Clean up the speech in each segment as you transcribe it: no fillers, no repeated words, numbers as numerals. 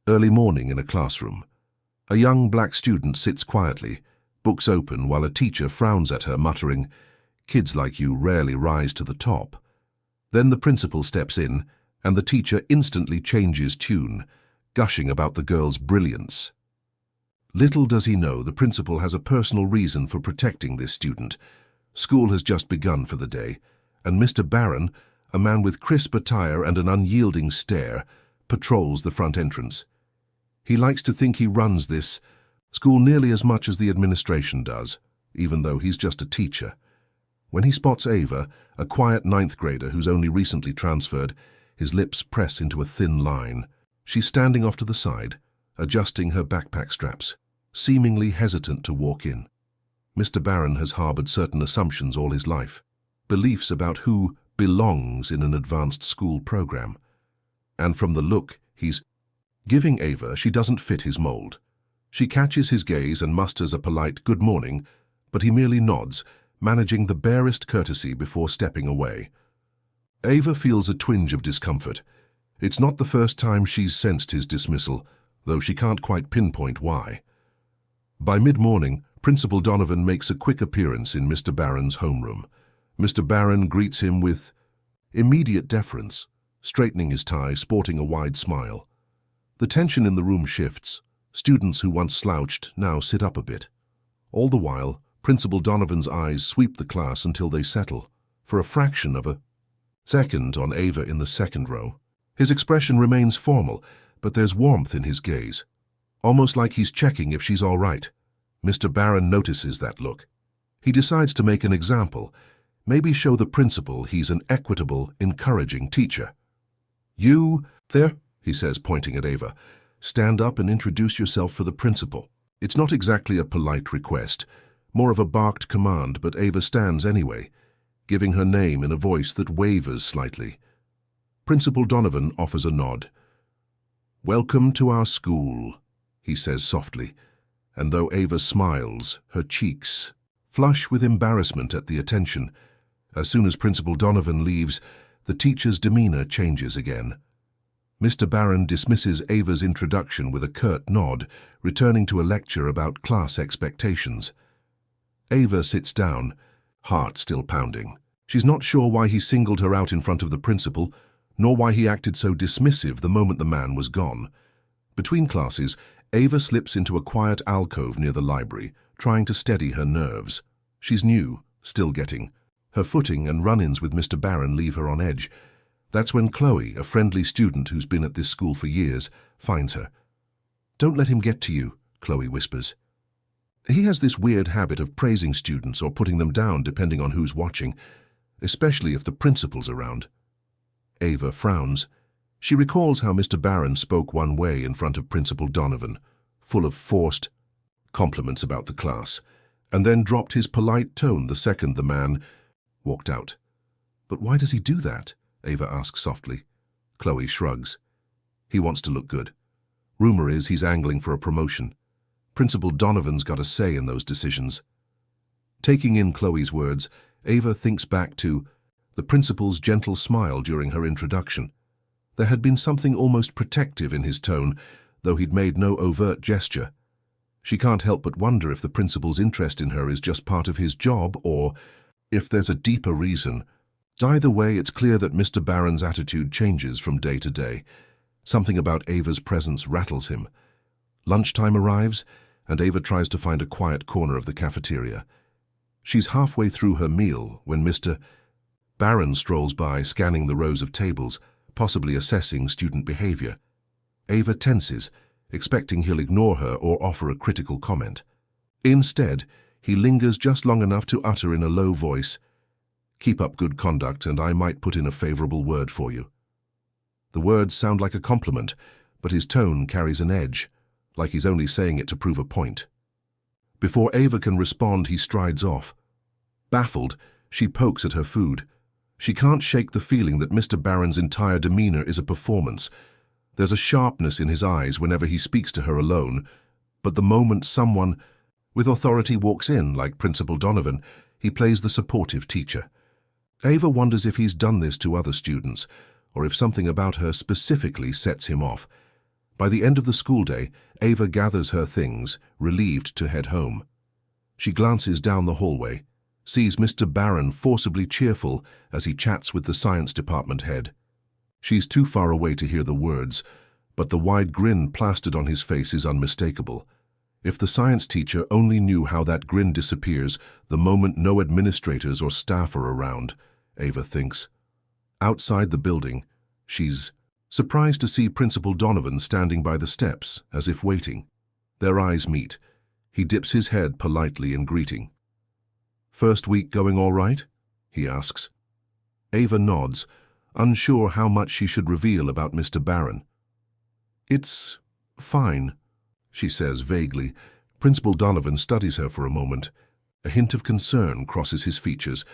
Early morning in a classroom. A young black student sits quietly, books open, while a teacher frowns at her, muttering, "Kids like you rarely rise to the top." Then the principal steps in, and the teacher instantly changes tune, gushing about the girl's brilliance. Little does he know the principal has a personal reason for protecting this student. School has just begun for the day, and Mr. Barron, a man with crisp attire and an unyielding stare, patrols the front entrance. He likes to think he runs this school nearly as much as the administration does, even though he's just a teacher. When he spots Ava, a quiet ninth grader who's only recently transferred, his lips press into a thin line. She's standing off to the side, adjusting her backpack straps, seemingly hesitant to walk in. Mr. Barron has harbored certain assumptions all his life, beliefs about who belongs in an advanced school program. And from the look he's giving Ava, she doesn't fit his mold. She catches his gaze and musters a polite "good morning," but he merely nods, managing the barest courtesy before stepping away. Ava feels a twinge of discomfort. It's not the first time she's sensed his dismissal, though she can't quite pinpoint why. By mid-morning, Principal Donovan makes a quick appearance in Mr. Barron's homeroom. Mr. Barron greets him with immediate deference, straightening his tie, sporting a wide smile. The tension in the room shifts. Students who once slouched now sit up a bit. All the while, Principal Donovan's eyes sweep the class until they settle, for a fraction of a second, on Ava in the second row. His expression remains formal, but there's warmth in his gaze, almost like he's checking if she's all right. Mr. Barron notices that look. He decides to make an example, maybe show the principal he's an equitable, encouraging teacher. "You there," he says, pointing at Ava. "Stand up and introduce yourself for the principal." It's not exactly a polite request, more of a barked command, but Ava stands anyway, giving her name in a voice that wavers slightly. Principal Donovan offers a nod. "Welcome to our school," he says softly, and though Ava smiles, her cheeks flush with embarrassment at the attention. As soon as Principal Donovan leaves, the teacher's demeanor changes again. Mr. Barron dismisses Ava's introduction with a curt nod, returning to a lecture about class expectations. Ava sits down, heart still pounding. She's not sure why he singled her out in front of the principal, nor why he acted so dismissive the moment the man was gone. Between classes, Ava slips into a quiet alcove near the library, trying to steady her nerves. She's new, still getting. Her footing and run-ins with Mr. Barron leave her on edge. That's when Chloe, a friendly student who's been at this school for years, finds her. "Don't let him get to you," Chloe whispers. He has this weird habit of praising students or putting them down depending on who's watching, especially if the principal's around. Ava frowns. She recalls how Mr. Barron spoke one way in front of Principal Donovan, full of forced compliments about the class, and then dropped his polite tone the second the man walked out. "But why does he do that?" Ava asks softly. Chloe shrugs. "He wants to look good. Rumor is he's angling for a promotion. Principal Donovan's got a say in those decisions." Taking in Chloe's words, Ava thinks back to the principal's gentle smile during her introduction. There had been something almost protective in his tone, though he'd made no overt gesture. She can't help but wonder if the principal's interest in her is just part of his job, or if there's a deeper reason. Either way, it's clear that Mr. Barron's attitude changes from day to day. Something about Ava's presence rattles him. Lunchtime arrives, and Ava tries to find a quiet corner of the cafeteria. She's halfway through her meal when Mr. Barron strolls by, scanning the rows of tables, possibly assessing student behavior. Ava tenses, expecting he'll ignore her or offer a critical comment. Instead, he lingers just long enough to utter in a low voice, "Keep up good conduct and I might put in a favorable word for you." The words sound like a compliment, but his tone carries an edge, like he's only saying it to prove a point. Before Ava can respond, he strides off. Baffled, she pokes at her food. She can't shake the feeling that Mr. Barron's entire demeanor is a performance. There's a sharpness in his eyes whenever he speaks to her alone, but the moment someone with authority walks in, like Principal Donovan, he plays the supportive teacher. Ava wonders if he's done this to other students, or if something about her specifically sets him off. By the end of the school day, Ava gathers her things, relieved to head home. She glances down the hallway, sees Mr. Barron forcibly cheerful as he chats with the science department head. She's too far away to hear the words, but the wide grin plastered on his face is unmistakable. If the science teacher only knew how that grin disappears the moment no administrators or staff are around, Ava thinks. Outside the building, she's surprised to see Principal Donovan standing by the steps, as if waiting. Their eyes meet. He dips his head politely in greeting. "First week going all right?" he asks. Ava nods, unsure how much she should reveal about Mr. Barron. "It's fine," she says vaguely. Principal Donovan studies her for a moment. A hint of concern crosses his features,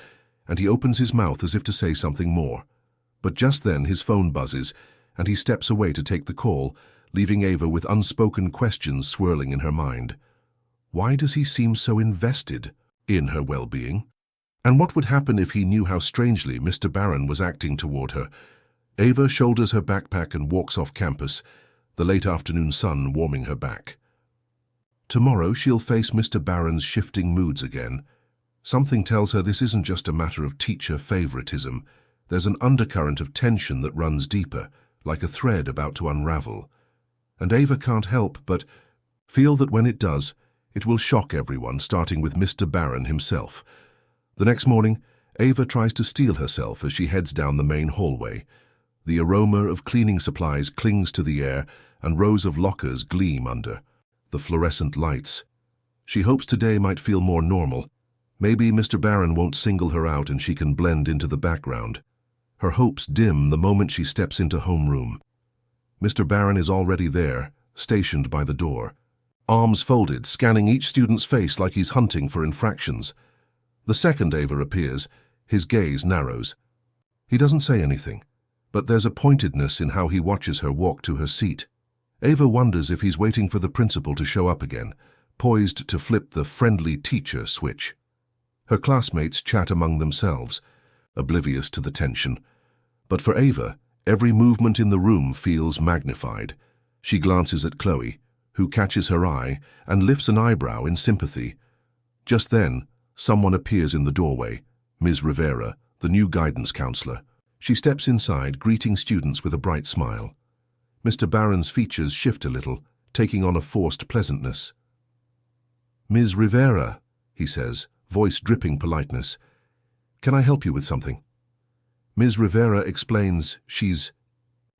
and he opens his mouth as if to say something more. But just then his phone buzzes, and he steps away to take the call, leaving Ava with unspoken questions swirling in her mind. Why does he seem so invested in her well-being? And what would happen if he knew how strangely Mr. Barron was acting toward her? Ava shoulders her backpack and walks off campus, the late afternoon sun warming her back. Tomorrow she'll face Mr. Barron's shifting moods again. Something tells her this isn't just a matter of teacher favoritism. There's an undercurrent of tension that runs deeper, like a thread about to unravel. And Ava can't help but feel that when it does, it will shock everyone, starting with Mr. Barron himself. The next morning, Ava tries to steel herself as she heads down the main hallway. The aroma of cleaning supplies clings to the air, and rows of lockers gleam under the fluorescent lights. She hopes today might feel more normal. Maybe Mr. Barron won't single her out and she can blend into the background. Her hopes dim the moment she steps into homeroom. Mr. Barron is already there, stationed by the door, arms folded, scanning each student's face like he's hunting for infractions. The second Ava appears, his gaze narrows. He doesn't say anything, but there's a pointedness in how he watches her walk to her seat. Ava wonders if he's waiting for the principal to show up again, poised to flip the friendly teacher switch. Her classmates chat among themselves, oblivious to the tension. But for Ava, every movement in the room feels magnified. She glances at Chloe, who catches her eye and lifts an eyebrow in sympathy. Just then, someone appears in the doorway, Ms. Rivera, the new guidance counselor. She steps inside, greeting students with a bright smile. Mr. Barron's features shift a little, taking on a forced pleasantness. "Ms. Rivera," he says, voice dripping politeness. "Can I help you with something?" Ms. Rivera explains she's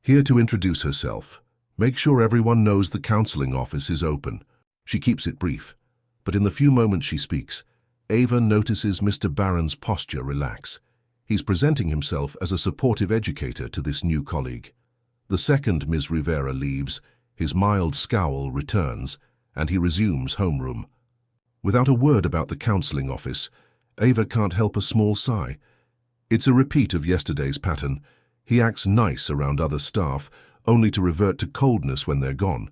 here to introduce herself. Make sure everyone knows the counseling office is open. She keeps it brief, but in the few moments she speaks, Ava notices Mr. Barron's posture relax. He's presenting himself as a supportive educator to this new colleague. The second Ms. Rivera leaves, his mild scowl returns, and he resumes homeroom. Without a word about the counseling office, Ava can't help a small sigh. It's a repeat of yesterday's pattern. He acts nice around other staff, only to revert to coldness when they're gone.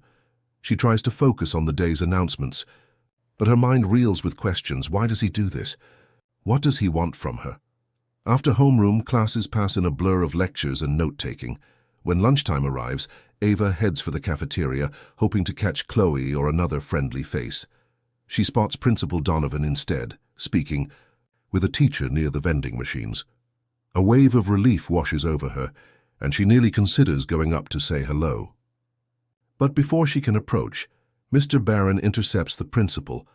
She tries to focus on the day's announcements, but her mind reels with questions. Why does he do this? What does he want from her? After homeroom, classes pass in a blur of lectures and note-taking. When lunchtime arrives, Ava heads for the cafeteria, hoping to catch Chloe or another friendly face. She spots Principal Donovan instead, speaking with a teacher near the vending machines. A wave of relief washes over her, and she nearly considers going up to say hello. But before she can approach, Mr. Barron intercepts the principal,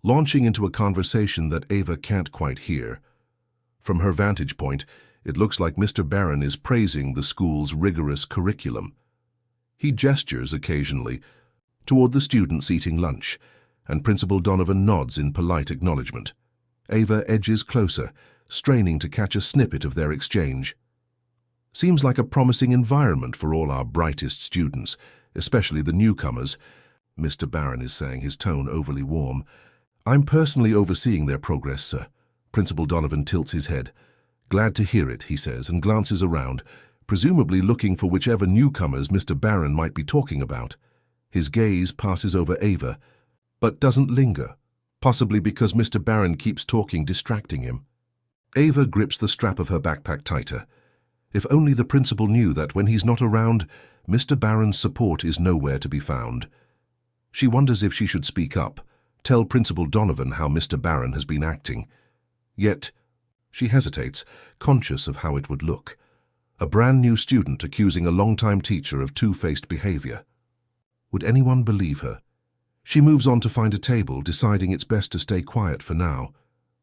launching into a conversation that Ava can't quite hear. From her vantage point, it looks like Mr. Barron is praising the school's rigorous curriculum. He gestures occasionally toward the students eating lunch, and Principal Donovan nods in polite acknowledgement. Ava edges closer, straining to catch a snippet of their exchange. Seems like a promising environment for all our brightest students, especially the newcomers. Mr. Barron is saying, his tone overly warm. "I'm personally overseeing their progress, sir." Principal Donovan tilts his head. "Glad to hear it," he says, and glances around, presumably looking for whichever newcomers Mr. Barron might be talking about. His gaze passes over Ava, but doesn't linger, possibly because Mr. Barron keeps talking, distracting him. Ava grips the strap of her backpack tighter. If only the principal knew that when he's not around, Mr. Barron's support is nowhere to be found. She wonders if she should speak up, tell Principal Donovan how Mr. Barron has been acting. Yet, she hesitates, conscious of how it would look. A brand new student accusing a long-time teacher of two-faced behavior. Would anyone believe her? She moves on to find a table, deciding it's best to stay quiet for now.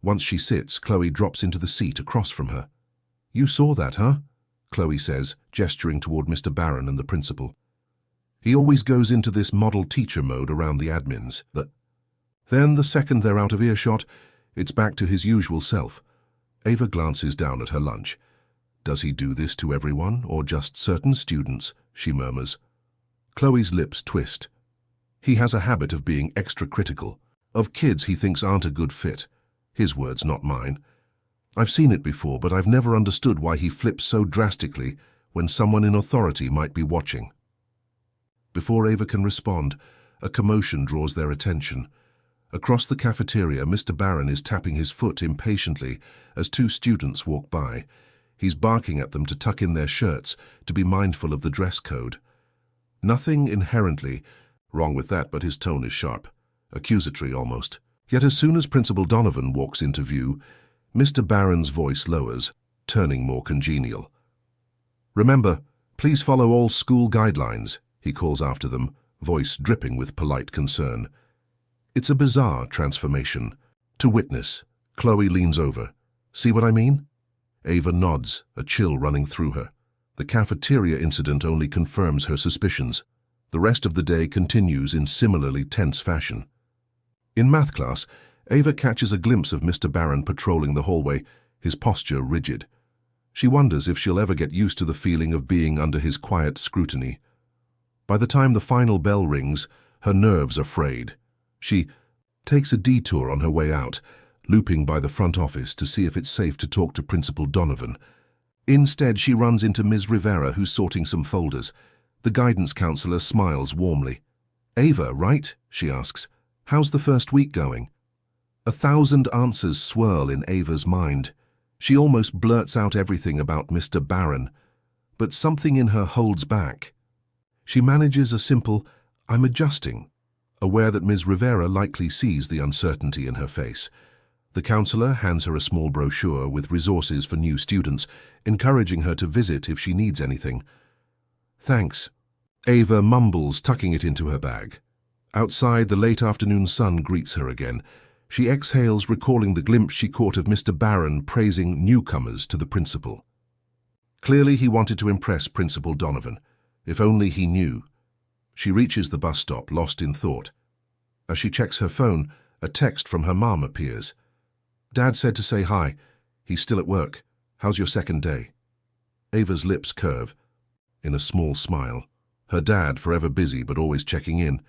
Once she sits, Chloe drops into the seat across from her. "You saw that, huh?" Chloe says, gesturing toward Mr. Barron and the principal. He always goes into this model teacher mode around the admins. Then, the second they're out of earshot, it's back to his usual self. Ava glances down at her lunch. "Does he do this to everyone, or just certain students?" she murmurs. Chloe's lips twist. "He has a habit of being extra critical, of kids he thinks aren't a good fit. His words, not mine. I've seen it before, but I've never understood why he flips so drastically when someone in authority might be watching." Before Ava can respond, a commotion draws their attention. Across the cafeteria, Mr. Barron is tapping his foot impatiently as two students walk by. He's barking at them to tuck in their shirts, to be mindful of the dress code. Nothing inherently wrong with that, but his tone is sharp, accusatory almost. Yet as soon as Principal Donovan walks into view, Mr. Barron's voice lowers, turning more congenial. "Remember, please follow all school guidelines," he calls after them, voice dripping with polite concern. It's a bizarre transformation. To witness, Chloe leans over. "See what I mean?" Ava nods, a chill running through her. The cafeteria incident only confirms her suspicions. The rest of the day continues in similarly tense fashion. In math class, Ava catches a glimpse of Mr. Barron patrolling the hallway, his posture rigid. She wonders if she'll ever get used to the feeling of being under his quiet scrutiny. By the time the final bell rings, her nerves are frayed. She takes a detour on her way out, looping by the front office to see if it's safe to talk to Principal Donovan. Instead, she runs into Ms. Rivera, who's sorting some folders. The guidance counselor smiles warmly. "Ava, right?" she asks. "How's the first week going?" 1,000 answers swirl in Ava's mind. She almost blurts out everything about Mr. Barron, but something in her holds back. She manages a simple, "I'm adjusting," aware that Ms. Rivera likely sees the uncertainty in her face. The counselor hands her a small brochure with resources for new students, encouraging her to visit if she needs anything. "Thanks," Ava mumbles, tucking it into her bag. Outside, the late afternoon sun greets her again. She exhales, recalling the glimpse she caught of Mr. Barron praising newcomers to the principal. Clearly he wanted to impress Principal Donovan. If only he knew. She reaches the bus stop, lost in thought. As she checks her phone, a text from her mom appears. "Dad said to say hi. He's still at work. How's your second day?" Ava's lips curve in a small smile. Her dad, forever busy but always checking in.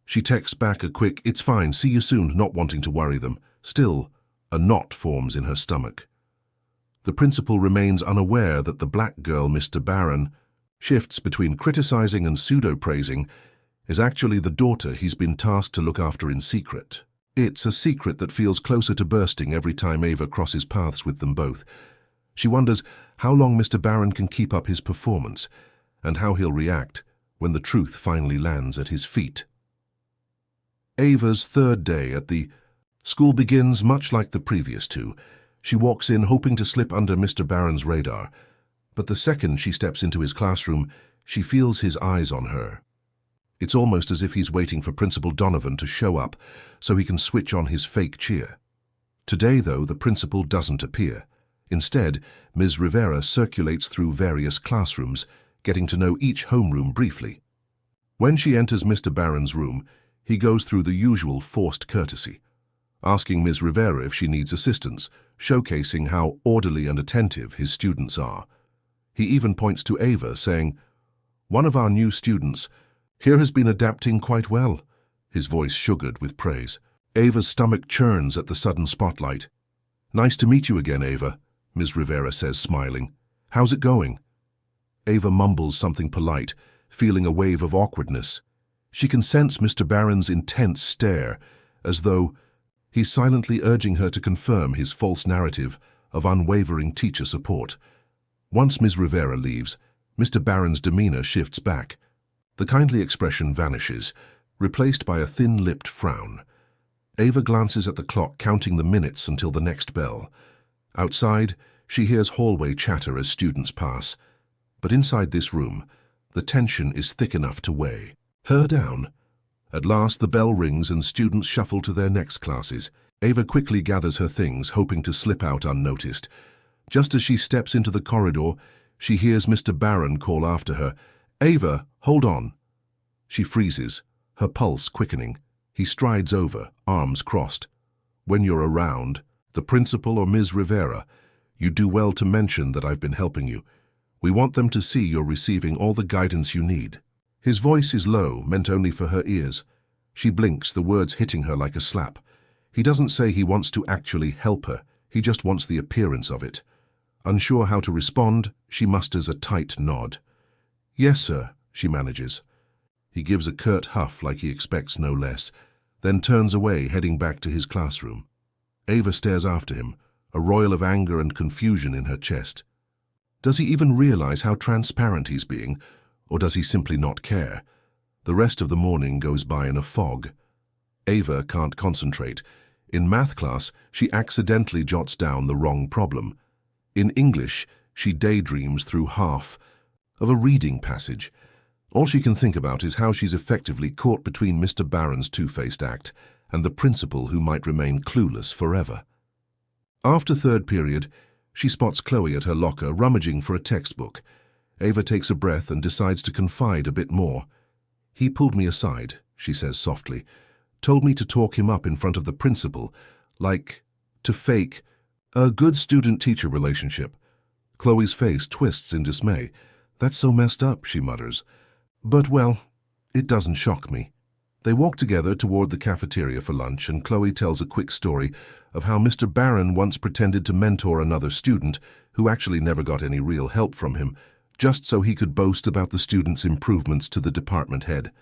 She texts back a quick, "It's fine, see you soon," not wanting to worry them. Still, a knot forms in her stomach. The principal remains unaware that the black girl, Mr. Barron, shifts between criticizing and pseudo-praising, is actually the daughter he's been tasked to look after in secret. It's a secret that feels closer to bursting every time Ava crosses paths with them both. She wonders how long Mr. Barron can keep up his performance, and how he'll react when the truth finally lands at his feet. Ava's third day at the school begins much like the previous two. She walks in hoping to slip under Mr. Barron's radar, but the second she steps into his classroom, she feels his eyes on her. It's almost as if he's waiting for Principal Donovan to show up so he can switch on his fake cheer. Today, though, the principal doesn't appear. Instead, Ms. Rivera circulates through various classrooms, getting to know each homeroom briefly. When she enters Mr. Barron's room, he goes through the usual forced courtesy, asking Ms. Rivera if she needs assistance, showcasing how orderly and attentive his students are. He even points to Ava, saying, "One of our new students here has been adapting quite well," his voice sugared with praise. Ava's stomach churns at the sudden spotlight. "Nice to meet you again, Ava," Ms. Rivera says, smiling. "How's it going?" Ava mumbles something polite, feeling a wave of awkwardness. She can sense Mr. Barron's intense stare, as though he's silently urging her to confirm his false narrative of unwavering teacher support. Once Ms. Rivera leaves, Mr. Barron's demeanor shifts back. The kindly expression vanishes, replaced by a thin-lipped frown. Ava glances at the clock, counting the minutes until the next bell. Outside, she hears hallway chatter as students pass. But inside this room, the tension is thick enough to weigh her down. At last, the bell rings and students shuffle to their next classes. Ava quickly gathers her things, hoping to slip out unnoticed. Just as she steps into the corridor, she hears Mr. Barron call after her, "Ava, hold on." She freezes, her pulse quickening. He strides over, arms crossed. "When you're around, the principal or Ms. Rivera, you do well to mention that I've been helping you. We want them to see you're receiving all the guidance you need." His voice is low, meant only for her ears. She blinks, the words hitting her like a slap. He doesn't say he wants to actually help her, he just wants the appearance of it. Unsure how to respond, she musters a tight nod. "Yes, sir," she manages. He gives a curt huff like he expects no less, then turns away, heading back to his classroom. Ava stares after him, a roil of anger and confusion in her chest. Does he even realize how transparent he's being, or does he simply not care? The rest of the morning goes by in a fog. Ava can't concentrate. In math class, she accidentally jots down the wrong problem. In English, she daydreams through half of a reading passage. All she can think about is how she's effectively caught between Mr. Barron's two-faced act and the principal who might remain clueless forever. After third period, she spots Chloe at her locker, rummaging for a textbook. Ava takes a breath and decides to confide a bit more. "He pulled me aside," she says softly, "told me to talk him up in front of the principal, to fake a good student-teacher relationship." Chloe's face twists in dismay. "That's so messed up," she mutters. "But, well, it doesn't shock me." They walk together toward the cafeteria for lunch, and Chloe tells a quick story of how Mr. Barron once pretended to mentor another student who actually never got any real help from him, just so he could boast about the student's improvements to the department head.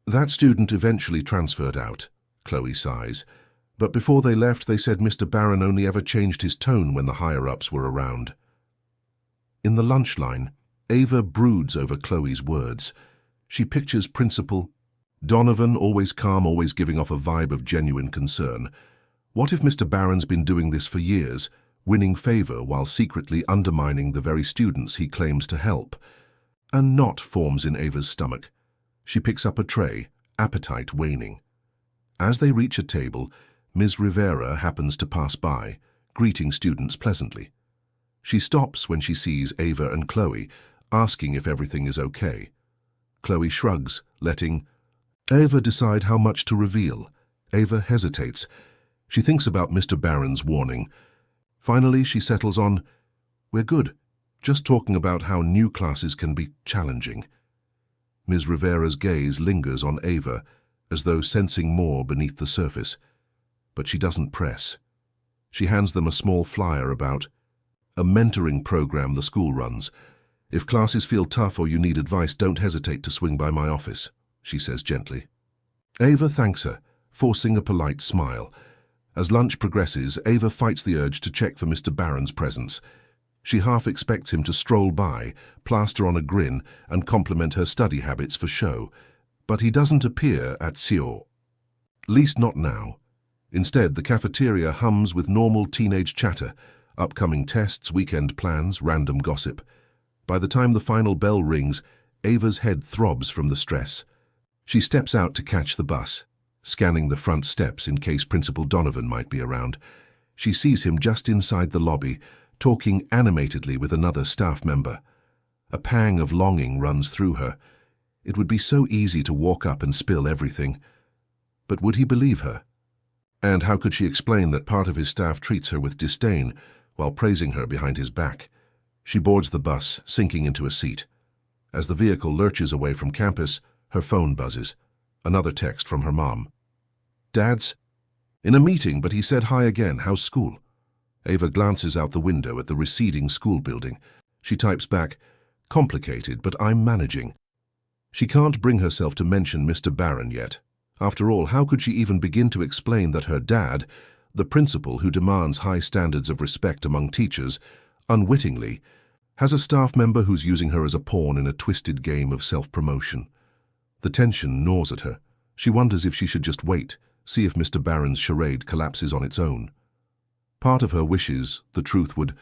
"That student eventually transferred out," Chloe sighs. "But before they left, they said Mr. Barron only ever changed his tone when the higher-ups were around." In the lunch line, Ava broods over Chloe's words. She pictures Principal Donovan, always calm, always giving off a vibe of genuine concern. What if Mr. Barron's been doing this for years, winning favor while secretly undermining the very students he claims to help? A knot forms in Ava's stomach. She picks up a tray, appetite waning. As they reach a table, Ms. Rivera happens to pass by, greeting students pleasantly. She stops when she sees Ava and Chloe, asking if everything is okay. Chloe shrugs, letting Ava decide how much to reveal. Ava hesitates. She thinks about Mr. Barron's warning. Finally, she settles on, "We're good, just talking about how new classes can be challenging." Ms. Rivera's gaze lingers on Ava, as though sensing more beneath the surface. But she doesn't press. She hands them a small flyer about a mentoring program the school runs. "If classes feel tough or you need advice, don't hesitate to swing by my office," she says gently. Ava thanks her, forcing a polite smile. As lunch progresses, Ava fights the urge to check for Mr. Barron's presence. She half expects him to stroll by, plaster on a grin, and compliment her study habits for show. But he doesn't appear at Sio. Least not now. Instead, the cafeteria hums with normal teenage chatter, upcoming tests, weekend plans, random gossip. By the time the final bell rings, Ava's head throbs from the stress. She steps out to catch the bus, scanning the front steps in case Principal Donovan might be around. She sees him just inside the lobby, talking animatedly with another staff member. A pang of longing runs through her. It would be so easy to walk up and spill everything. But would he believe her? And how could she explain that part of his staff treats her with disdain while praising her behind his back? She boards the bus, sinking into a seat. As the vehicle lurches away from campus, her phone buzzes. Another text from her mom. "Dad's in a meeting, but he said hi again. How's school?" Ava glances out the window at the receding school building. She types back, "Complicated, but I'm managing." She can't bring herself to mention Mr. Barron yet. After all, how could she even begin to explain that her dad, the principal who demands high standards of respect among teachers, unwittingly Has a staff member who's using her as a pawn in a twisted game of self-promotion. The tension gnaws at her. She wonders if she should just wait, see if Mr. Barron's charade collapses on its own. Part of her wishes the truth would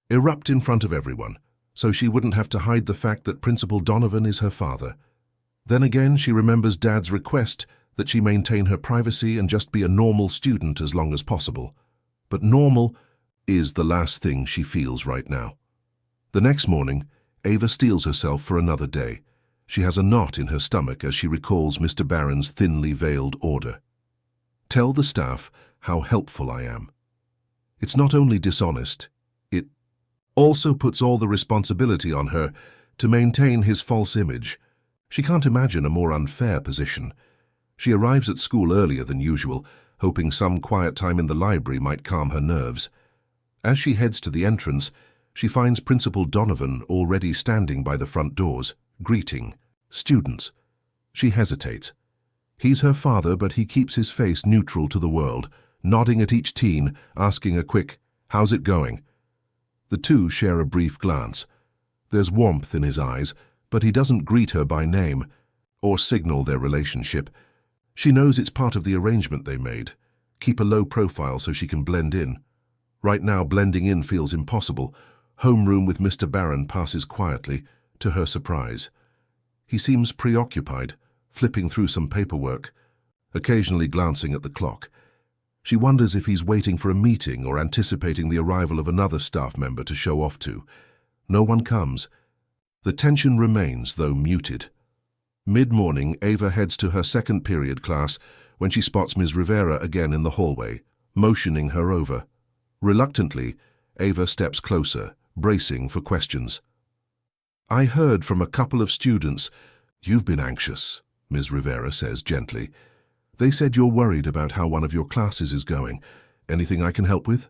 erupt in front of everyone, so she wouldn't have to hide the fact that Principal Donovan is her father. Then again, she remembers Dad's request that she maintain her privacy and just be a normal student as long as possible. But normal is the last thing she feels right now. The next morning, Ava steels herself for another day. She has a knot in her stomach as she recalls Mr. Barron's thinly veiled order. Tell the staff how helpful I am. It's not only dishonest, it also puts all the responsibility on her to maintain his false image. She can't imagine a more unfair position. She arrives at school earlier than usual, hoping some quiet time in the library might calm her nerves. As she heads to the entrance, she finds Principal Donovan already standing by the front doors, greeting students. She hesitates. He's her father, but he keeps his face neutral to the world, nodding at each teen, asking a quick, "How's it going?" The two share a brief glance. There's warmth in his eyes, but he doesn't greet her by name or signal their relationship. She knows it's part of the arrangement they made. Keep a low profile so she can blend in. Right now, blending in feels impossible. Homeroom with Mr. Barron passes quietly, to her surprise. He seems preoccupied, flipping through some paperwork, occasionally glancing at the clock. She wonders if he's waiting for a meeting or anticipating the arrival of another staff member to show off to. No one comes. The tension remains, though muted. Mid-morning, Ava heads to her second period class when she spots Ms. Rivera again in the hallway, motioning her over. Reluctantly, Ava steps closer, bracing for questions. "I heard from a couple of students. You've been anxious," Ms. Rivera says gently. "They said you're worried about how one of your classes is going. Anything I can help with?"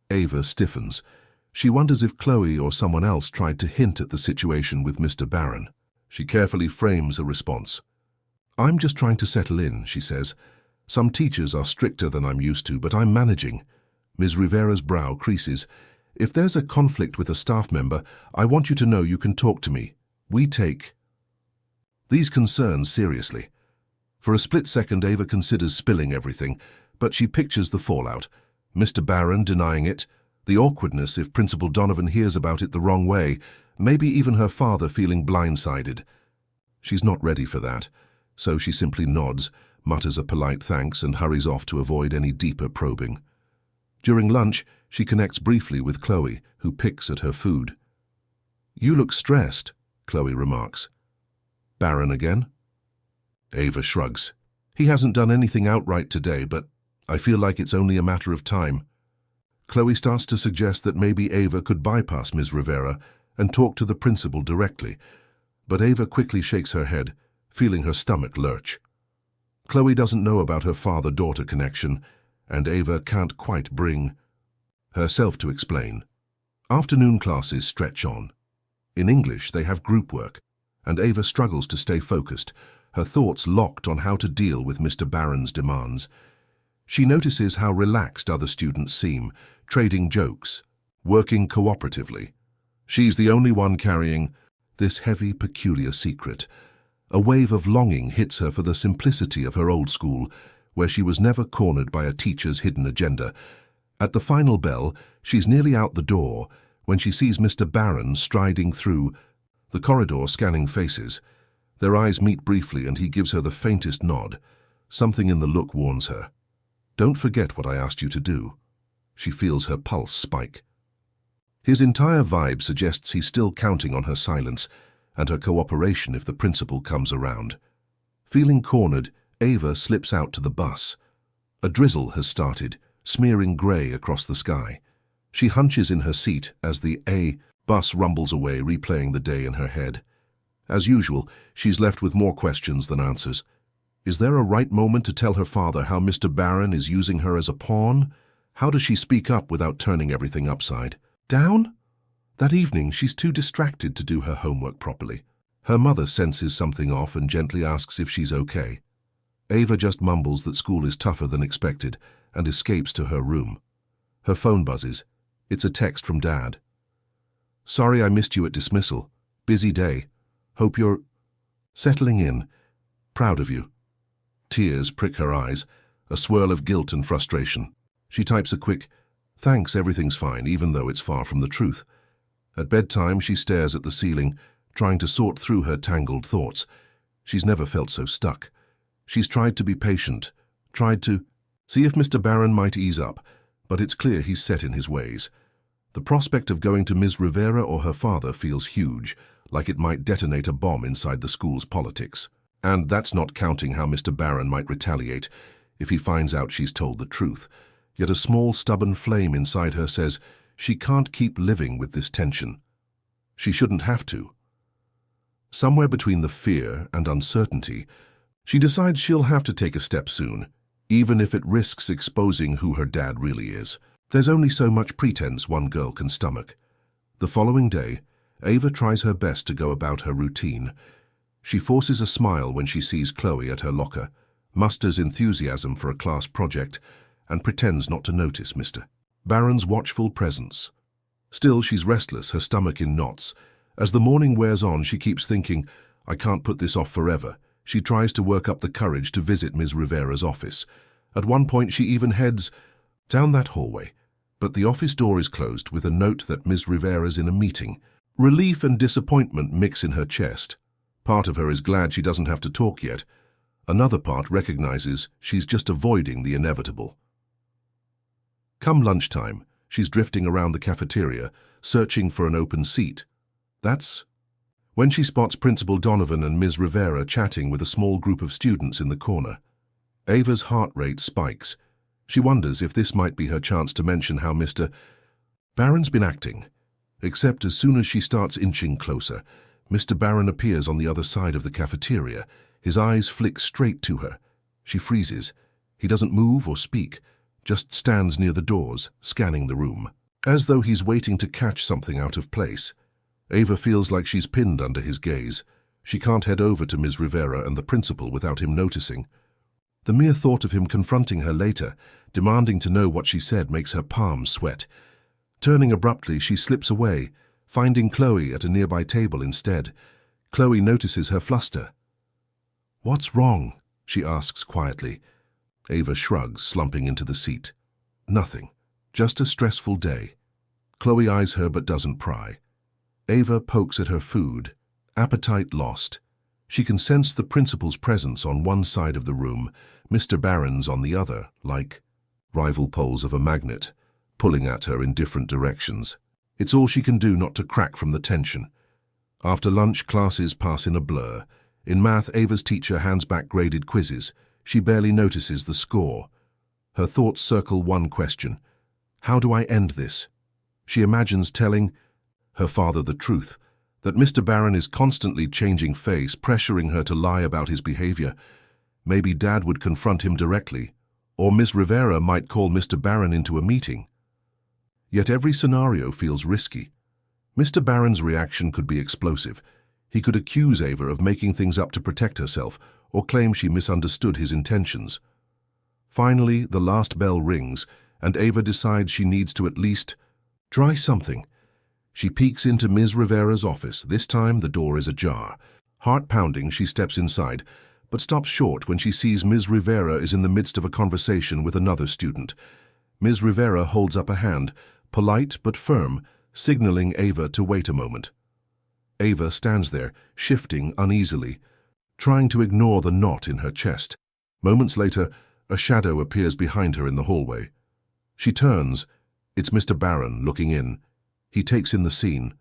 Ava stiffens. She wonders if Chloe or someone else tried to hint at the situation with Mr. Barron. She carefully frames a response. "I'm just trying to settle in," she says. "Some teachers are stricter than I'm used to, but I'm managing." Ms. Rivera's brow creases. "If there's a conflict with a staff member, I want you to know you can talk to me. We take these concerns seriously." For a split second, Ava considers spilling everything, but she pictures the fallout. Mr. Barron denying it, the awkwardness if Principal Donovan hears about it the wrong way, maybe even her father feeling blindsided. She's not ready for that, so she simply nods, mutters a polite thanks, and hurries off to avoid any deeper probing. During lunch, she connects briefly with Chloe, who picks at her food. "You look stressed," Chloe remarks. "Barron again?" Ava shrugs. "He hasn't done anything outright today, but I feel like it's only a matter of time." Chloe starts to suggest that maybe Ava could bypass Ms. Rivera and talk to the principal directly, but Ava quickly shakes her head, feeling her stomach lurch. Chloe doesn't know about her father-daughter connection, and Ava can't quite bring herself to explain. Afternoon classes stretch on. In English, they have group work, and Ava struggles to stay focused, her thoughts locked on how to deal with Mr. Barron's demands. She notices how relaxed other students seem, trading jokes, working cooperatively. She's the only one carrying this heavy, peculiar secret. A wave of longing hits her for the simplicity of her old school, where she was never cornered by a teacher's hidden agenda. At the final bell, she's nearly out the door when she sees Mr. Barron striding through the corridor, scanning faces. Their eyes meet briefly, and he gives her the faintest nod. Something in the look warns her. "Don't forget what I asked you to do." She feels her pulse spike. His entire vibe suggests he's still counting on her silence and her cooperation if the principal comes around. Feeling cornered, Ava slips out to the bus. A drizzle has started, smearing grey across the sky. She hunches in her seat as the bus rumbles away, replaying the day in her head. As usual, she's left with more questions than answers. Is there a right moment to tell her father how Mr. Barron is using her as a pawn? How does she speak up without turning everything upside down? That evening, she's too distracted to do her homework properly. Her mother senses something off and gently asks if she's okay. Ava just mumbles that school is tougher than expected and escapes to her room. Her phone buzzes. It's a text from Dad. Sorry I missed you at dismissal. Busy day. Hope you're settling in. Proud of you. Tears prick her eyes, a swirl of guilt and frustration. She types a quick, "Thanks, everything's fine," even though it's far from the truth. At bedtime, she stares at the ceiling, trying to sort through her tangled thoughts. She's never felt so stuck. She's tried to be patient, tried to see if Mr. Barron might ease up, but it's clear he's set in his ways. The prospect of going to Ms. Rivera or her father feels huge, like it might detonate a bomb inside the school's politics. And that's not counting how Mr. Barron might retaliate if he finds out she's told the truth. Yet a small, stubborn flame inside her says she can't keep living with this tension. She shouldn't have to. Somewhere between the fear and uncertainty, she decides she'll have to take a step soon, even if it risks exposing who her dad really is. There's only so much pretense one girl can stomach. The following day, Ava tries her best to go about her routine. She forces a smile when she sees Chloe at her locker, musters enthusiasm for a class project, and pretends not to notice Mr. Barron's watchful presence. Still, she's restless, her stomach in knots. As the morning wears on, she keeps thinking, "I can't put this off forever." She tries to work up the courage to visit Ms. Rivera's office. At one point, she even heads down that hallway. But the office door is closed with a note that Ms. Rivera's in a meeting. Relief and disappointment mix in her chest. Part of her is glad she doesn't have to talk yet. Another part recognizes she's just avoiding the inevitable. Come lunchtime, she's drifting around the cafeteria, searching for an open seat. That's when she spots Principal Donovan and Ms. Rivera chatting with a small group of students in the corner. Ava's heart rate spikes. She wonders if this might be her chance to mention how Mr. Barron's been acting. Except as soon as she starts inching closer, Mr. Barron appears on the other side of the cafeteria. His eyes flick straight to her. She freezes. He doesn't move or speak, just stands near the doors, scanning the room, as though he's waiting to catch something out of place. Ava feels like she's pinned under his gaze. She can't head over to Ms. Rivera and the principal without him noticing. The mere thought of him confronting her later, demanding to know what she said, makes her palms sweat. Turning abruptly, she slips away, finding Chloe at a nearby table instead. Chloe notices her fluster. "What's wrong?" she asks quietly. Ava shrugs, slumping into the seat. "Nothing. Just a stressful day." Chloe eyes her but doesn't pry. Ava pokes at her food, appetite lost. She can sense the principal's presence on one side of the room, Mr. Barron's on the other, like rival poles of a magnet, pulling at her in different directions. It's all she can do not to crack from the tension. After lunch, classes pass in a blur. In math, Ava's teacher hands back graded quizzes. She barely notices the score. Her thoughts circle one question. How do I end this? She imagines telling her father the truth, that Mr. Barron is constantly changing face, pressuring her to lie about his behavior. Maybe Dad would confront him directly, or Ms. Rivera might call Mr. Barron into a meeting. Yet every scenario feels risky. Mr. Barron's reaction could be explosive. He could accuse Ava of making things up to protect herself, or claim she misunderstood his intentions. Finally, the last bell rings, and Ava decides she needs to at least try something. She peeks into Ms. Rivera's office. This time, the door is ajar. Heart pounding, she steps inside, but stops short when she sees Ms. Rivera is in the midst of a conversation with another student. Ms. Rivera holds up a hand, polite but firm, signaling Ava to wait a moment. Ava stands there, shifting uneasily, trying to ignore the knot in her chest. Moments later, a shadow appears behind her in the hallway. She turns. It's Mr. Barron, looking in. He takes in the scene.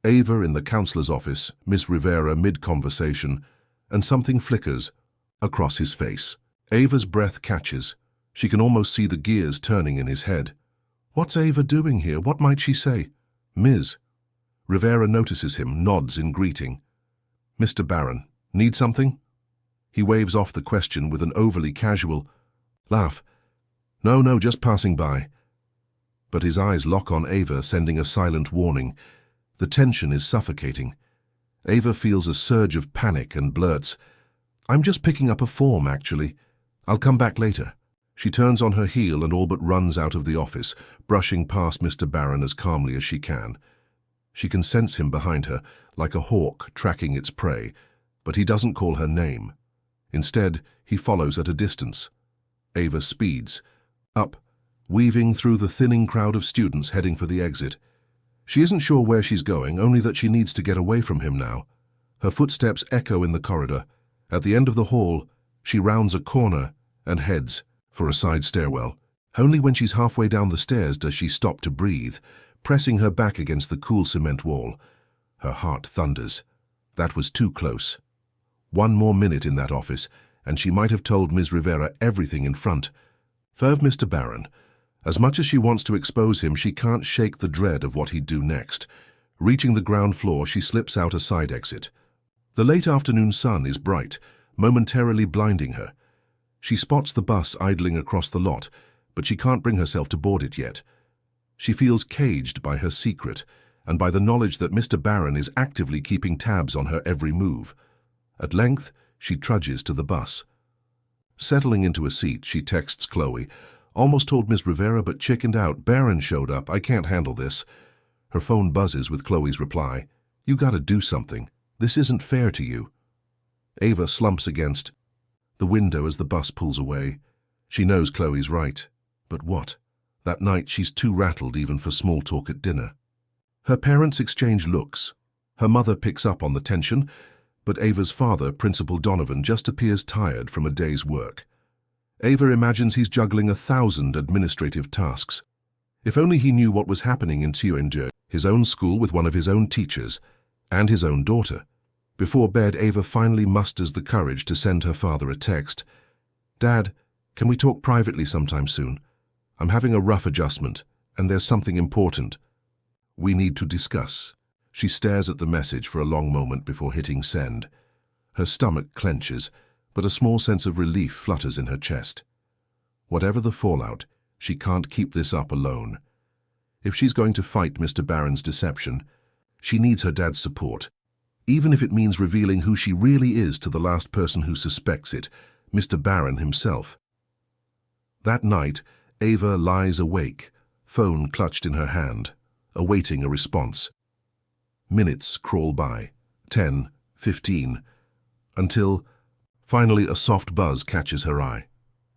Ava in the counselor's office, Miss Rivera mid-conversation, and something flickers across his face. Ava's breath catches. She can almost see the gears turning in his head. What's Ava doing here? What might she say? Ms. Rivera notices him, nods in greeting. Mr. Barron, need something? He waves off the question with an overly casual laugh. No, just passing by. But his eyes lock on Ava, sending a silent warning. The tension is suffocating. Ava feels a surge of panic and blurts, "I'm just picking up a form, actually. I'll come back later." She turns on her heel and all but runs out of the office, brushing past Mr. Barron as calmly as she can. She can sense him behind her, like a hawk tracking its prey, but he doesn't call her name. Instead, he follows at a distance. Ava speeds up, weaving through the thinning crowd of students heading for the exit. She isn't sure where she's going, only that she needs to get away from him now. Her footsteps echo in the corridor. At the end of the hall, she rounds a corner and heads for a side stairwell. Only when she's halfway down the stairs does she stop to breathe, pressing her back against the cool cement wall. Her heart thunders. That was too close. One more minute in that office, and she might have told Ms. Rivera everything in front. Verve Mr. Barron. As much as she wants to expose him, she can't shake the dread of what he'd do next. Reaching the ground floor, she slips out a side exit. The late afternoon sun is bright, momentarily blinding her. She spots the bus idling across the lot, but she can't bring herself to board it yet. She feels caged by her secret, and by the knowledge that Mr. Barron is actively keeping tabs on her every move. At length, she trudges to the bus. Settling into a seat, she texts Chloe. Almost told Ms. Rivera, but chickened out. Barron showed up. I can't handle this. Her phone buzzes with Chloe's reply. You gotta do something. This isn't fair to you. Ava slumps against the window as the bus pulls away. She knows Chloe's right. But what? That night she's too rattled even for small talk at dinner. Her parents exchange looks. Her mother picks up on the tension, but Ava's father, Principal Donovan, just appears tired from a day's work. Ava imagines he's juggling 1,000 administrative tasks. If only he knew what was happening in Tuinger, his own school with one of his own teachers, and his own daughter. Before bed, Ava finally musters the courage to send her father a text. Dad, can we talk privately sometime soon? I'm having a rough adjustment, and there's something important we need to discuss. She stares at the message for a long moment before hitting send. Her stomach clenches, but a small sense of relief flutters in her chest. Whatever the fallout, she can't keep this up alone. If she's going to fight Mr. Barron's deception, she needs her dad's support, even if it means revealing who she really is to the last person who suspects it, Mr. Barron himself. That night, Ava lies awake, phone clutched in her hand, awaiting a response. Minutes crawl by, 10, 15, until finally a soft buzz catches her eye.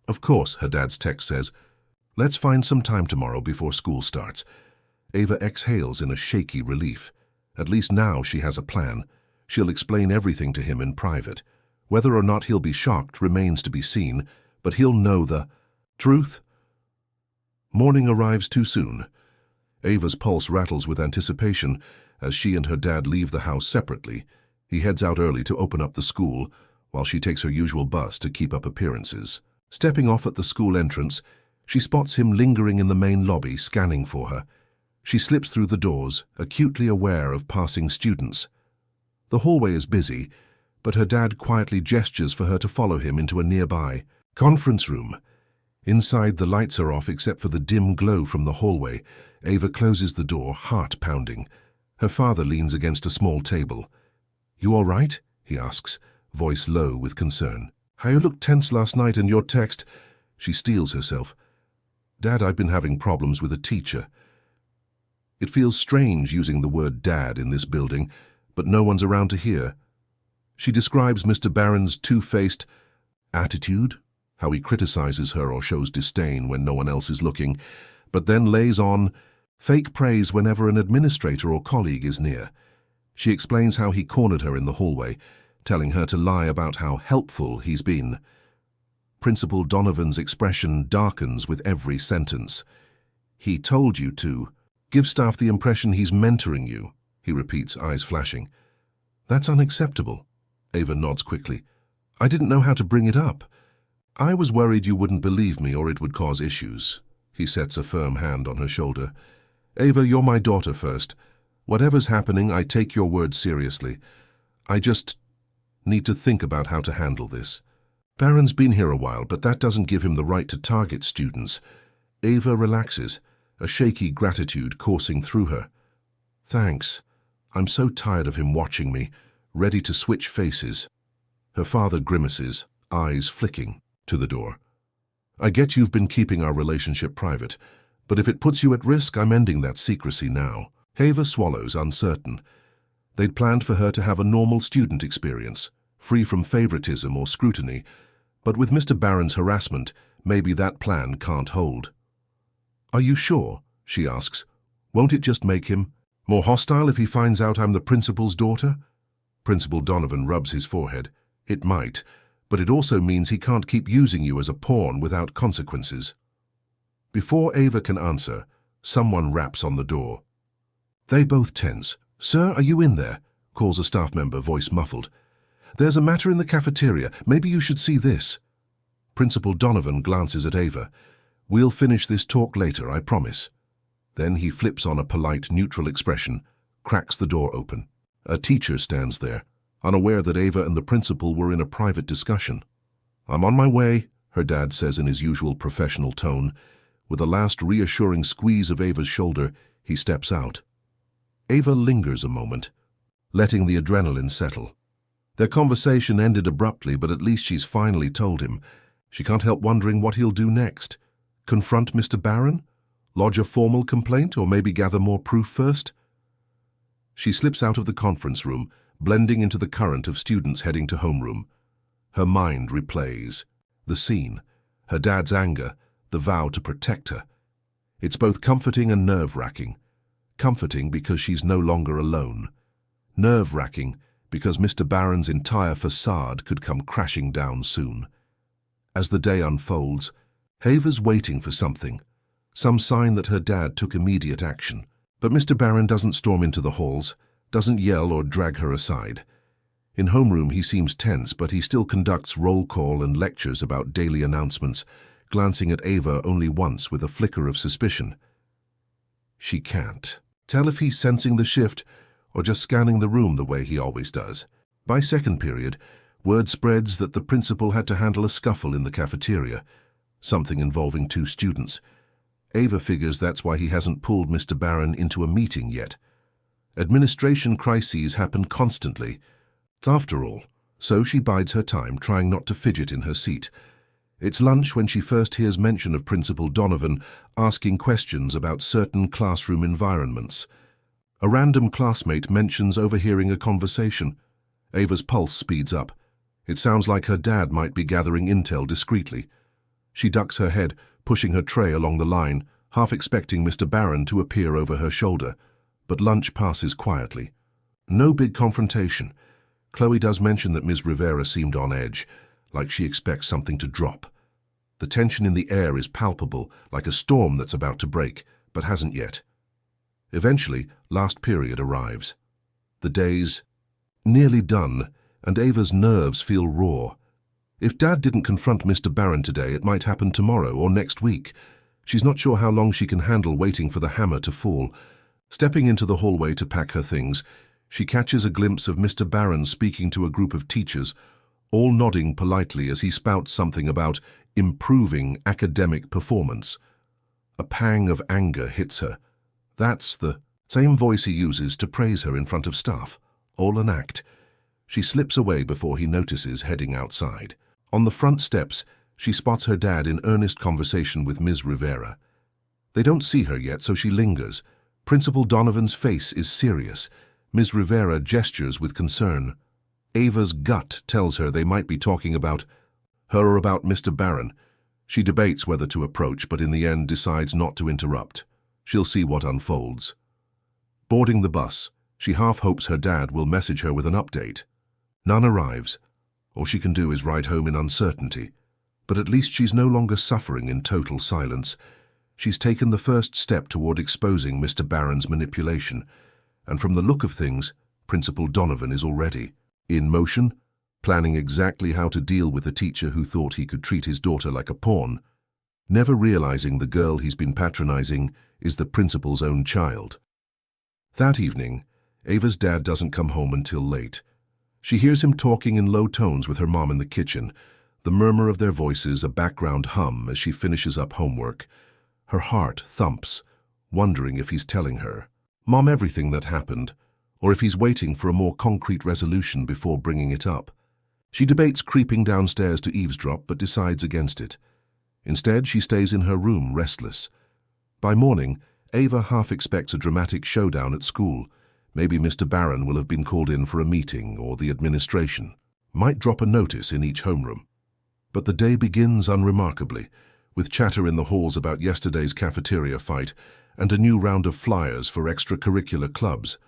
Of course, her dad's text says, let's find some time tomorrow before school starts. Ava exhales in a shaky relief. At least now she has a plan. She'll explain everything to him in private. Whether or not he'll be shocked remains to be seen, but he'll know the truth. Morning arrives too soon. Ava's pulse rattles with anticipation as she and her dad leave the house separately. He heads out early to open up the school, while she takes her usual bus to keep up appearances. Stepping off at the school entrance, she spots him lingering in the main lobby, scanning for her. She slips through the doors, acutely aware of passing students. The hallway is busy, but her dad quietly gestures for her to follow him into a nearby conference room. Inside, the lights are off except for the dim glow from the hallway. Ava closes the door, heart pounding. Her father leans against a small table. You all right? He asks, voice low with concern. How you looked tense last night in your text. She steels herself. Dad, I've been having problems with a teacher. It feels strange using the word dad in this building, but no one's around to hear. She describes Mr. Barron's two-faced attitude, how he criticizes her or shows disdain when no one else is looking, but then lays on fake praise whenever an administrator or colleague is near. She explains how he cornered her in the hallway, telling her to lie about how helpful he's been. Principal Donovan's expression darkens with every sentence. He told you to. Give staff the impression he's mentoring you, he repeats, eyes flashing. That's unacceptable. Ava nods quickly. I didn't know how to bring it up. I was worried you wouldn't believe me or it would cause issues. He sets a firm hand on her shoulder. Ava, you're my daughter first. Whatever's happening, I take your words seriously. I just need to think about how to handle this. Barron's been here a while, but that doesn't give him the right to target students. Ava relaxes, a shaky gratitude coursing through her. Thanks. I'm so tired of him watching me, ready to switch faces. Her father grimaces, eyes flicking, to the door. I get you've been keeping our relationship private, but if it puts you at risk, I'm ending that secrecy now. Ava swallows, uncertain. They'd planned for her to have a normal student experience, free from favoritism or scrutiny, but with Mr. Barron's harassment, maybe that plan can't hold. "Are you sure?" she asks. "Won't it just make him more hostile if he finds out I'm the principal's daughter?" Principal Donovan rubs his forehead. "It might, but it also means he can't keep using you as a pawn without consequences." Before Ava can answer, someone raps on the door. They both tense. "Sir, are you in there?" calls a staff member, voice muffled. "There's a matter in the cafeteria. Maybe you should see this." Principal Donovan glances at Ava. "We'll finish this talk later, I promise." Then he flips on a polite, neutral expression, cracks the door open. A teacher stands there, unaware that Ava and the principal were in a private discussion. "I'm on my way," her dad says in his usual professional tone. With a last reassuring squeeze of Ava's shoulder, he steps out. Ava lingers a moment, letting the adrenaline settle. Their conversation ended abruptly, but at least she's finally told him. She can't help wondering what he'll do next. Confront Mr. Barron? Lodge a formal complaint, or maybe gather more proof first? She slips out of the conference room, blending into the current of students heading to homeroom. Her mind replays the scene, her dad's anger, the vow to protect her. It's both comforting and nerve-wracking. Comforting because she's no longer alone. Nerve-wracking because Mr. Barron's entire facade could come crashing down soon. As the day unfolds, Ava's waiting for something, some sign that her dad took immediate action. But Mr. Barron doesn't storm into the halls, doesn't yell or drag her aside. In homeroom he seems tense, but he still conducts roll call and lectures about daily announcements, glancing at Ava only once with a flicker of suspicion. She can't tell if he's sensing the shift or just scanning the room the way he always does. By second period, word spreads that the principal had to handle a scuffle in the cafeteria, something involving two students. Ava figures that's why he hasn't pulled Mr. Barron into a meeting yet. Administration crises happen constantly, after all, so she bides her time, trying not to fidget in her seat. It's lunch when she first hears mention of Principal Donovan asking questions about certain classroom environments. A random classmate mentions overhearing a conversation. Ava's pulse speeds up. It sounds like her dad might be gathering intel discreetly. She ducks her head, pushing her tray along the line, half expecting Mr. Barron to appear over her shoulder. But lunch passes quietly. No big confrontation. Chloe does mention that Ms. Rivera seemed on edge, like she expects something to drop. The tension in the air is palpable, like a storm that's about to break, but hasn't yet. Eventually, last period arrives. The day's nearly done, and Ava's nerves feel raw. If Dad didn't confront Mr. Barron today, it might happen tomorrow or next week. She's not sure how long she can handle waiting for the hammer to fall. Stepping into the hallway to pack her things, she catches a glimpse of Mr. Barron speaking to a group of teachers, all nodding politely as he spouts something about improving academic performance. A pang of anger hits her. That's the same voice he uses to praise her in front of staff. All an act. She slips away before he notices, heading outside. On the front steps, she spots her dad in earnest conversation with Ms. Rivera. They don't see her yet, so she lingers. Principal Donovan's face is serious. Ms. Rivera gestures with concern. Ava's gut tells her they might be talking about her or about Mr. Barron. She debates whether to approach, but in the end decides not to interrupt. She'll see what unfolds. Boarding the bus, she half hopes her dad will message her with an update. None arrives. All she can do is ride home in uncertainty. But at least she's no longer suffering in total silence. She's taken the first step toward exposing Mr. Barron's manipulation. And from the look of things, Principal Donovan is already in motion, planning exactly how to deal with a teacher who thought he could treat his daughter like a pawn, never realizing the girl he's been patronizing is the principal's own child. That evening, Ava's dad doesn't come home until late. She hears him talking in low tones with her mom in the kitchen, the murmur of their voices a background hum as she finishes up homework. Her heart thumps, wondering if he's telling her, Mom, everything that happened, or if he's waiting for a more concrete resolution before bringing it up. She debates creeping downstairs to eavesdrop, but decides against it. Instead, she stays in her room, restless. By morning, Ava half expects a dramatic showdown at school. Maybe Mr. Barron will have been called in for a meeting, or the administration might drop a notice in each homeroom. But the day begins unremarkably, with chatter in the halls about yesterday's cafeteria fight and a new round of flyers for extracurricular clubs.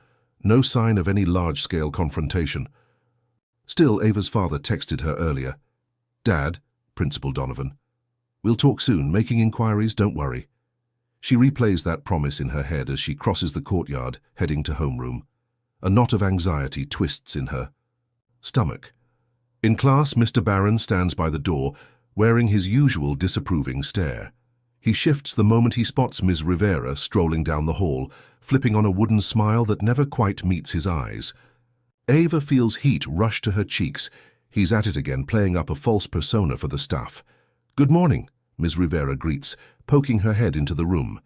No sign of any large-scale confrontation. Still, Ava's father texted her earlier. "Dad," Principal Donovan, "we'll talk soon, making inquiries, don't worry." She replays that promise in her head as she crosses the courtyard, heading to homeroom. A knot of anxiety twists in her stomach. In class, Mr. Barron stands by the door, wearing his usual disapproving stare. He shifts the moment he spots Ms. Rivera strolling down the hall, flipping on a wooden smile that never quite meets his eyes. Ava feels heat rush to her cheeks. He's at it again, playing up a false persona for the staff. "Good morning," Ms. Rivera greets, poking her head into the room.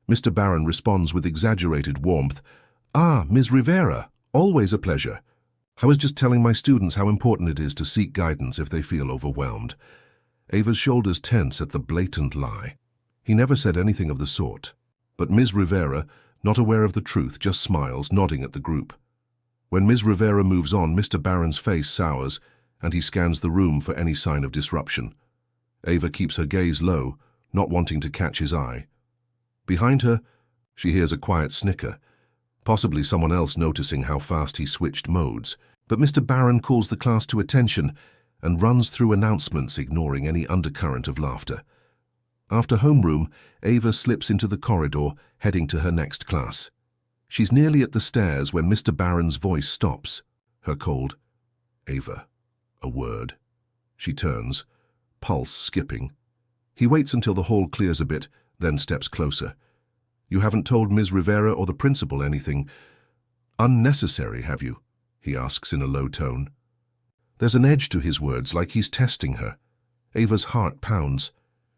Mr. Barron responds with exaggerated warmth. "Ah, Ms. Rivera, always a pleasure. I was just telling my students how important it is to seek guidance if they feel overwhelmed." Ava's shoulders tense at the blatant lie. He never said anything of the sort. But Ms. Rivera, not aware of the truth, just smiles, nodding at the group. When Ms. Rivera moves on, Mr. Barron's face sours, and he scans the room for any sign of disruption. Ava keeps her gaze low, not wanting to catch his eye. Behind her, she hears a quiet snicker, possibly someone else noticing how fast he switched modes. But Mr. Barron calls the class to attention and runs through announcements, ignoring any undercurrent of laughter. After homeroom, Ava slips into the corridor, heading to her next class. She's nearly at the stairs when Mr. Barron's voice stops. Her cold, "Ava," a word. She turns, pulse skipping. He waits until the hall clears a bit, then steps closer. "You haven't told Ms. Rivera or the principal anything unnecessary, have you?" he asks in a low tone. There's an edge to his words, like he's testing her. Ava's heart pounds.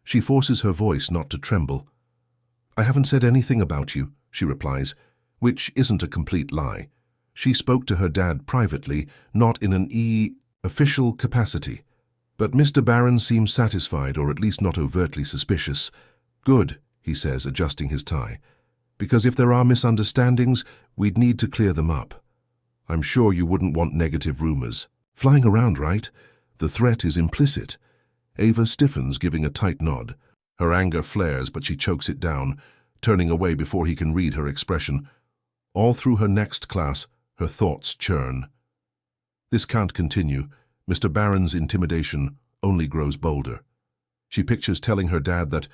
She forces her voice not to tremble. "I haven't said anything about you," she replies, which isn't a complete lie. She spoke to her dad privately, not in an official capacity. But Mr. Barron seems satisfied, or at least not overtly suspicious. "Good," he says, adjusting his tie. "Because if there are misunderstandings, we'd need to clear them up. I'm sure you wouldn't want negative rumors flying around, right? The threat is implicit." Ava stiffens, giving a tight nod. Her anger flares, but she chokes it down, turning away before he can read her expression. All through her next class, her thoughts churn. This can't continue. Mr. Barron's intimidation only grows bolder. She pictures telling her dad that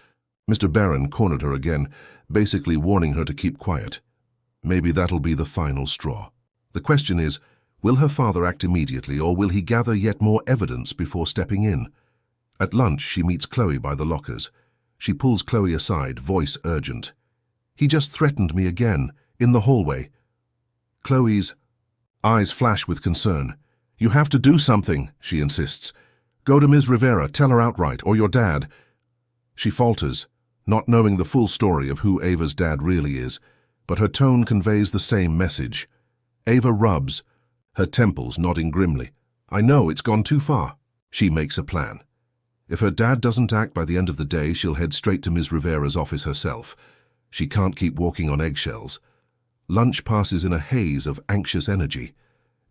Mr. Barron cornered her again, basically warning her to keep quiet. Maybe that'll be the final straw. The question is, will her father act immediately, or will he gather yet more evidence before stepping in? At lunch, she meets Chloe by the lockers. She pulls Chloe aside, voice urgent. "He just threatened me again, in the hallway." Chloe's eyes flash with concern. "You have to do something," she insists. "Go to Ms. Rivera, tell her outright, or your dad." She falters, not knowing the full story of who Ava's dad really is, but her tone conveys the same message. Ava rubs, her temples nodding grimly. "I know, it's gone too far." She makes a plan. If her dad doesn't act by the end of the day, she'll head straight to Ms. Rivera's office herself. She can't keep walking on eggshells. Lunch passes in a haze of anxious energy.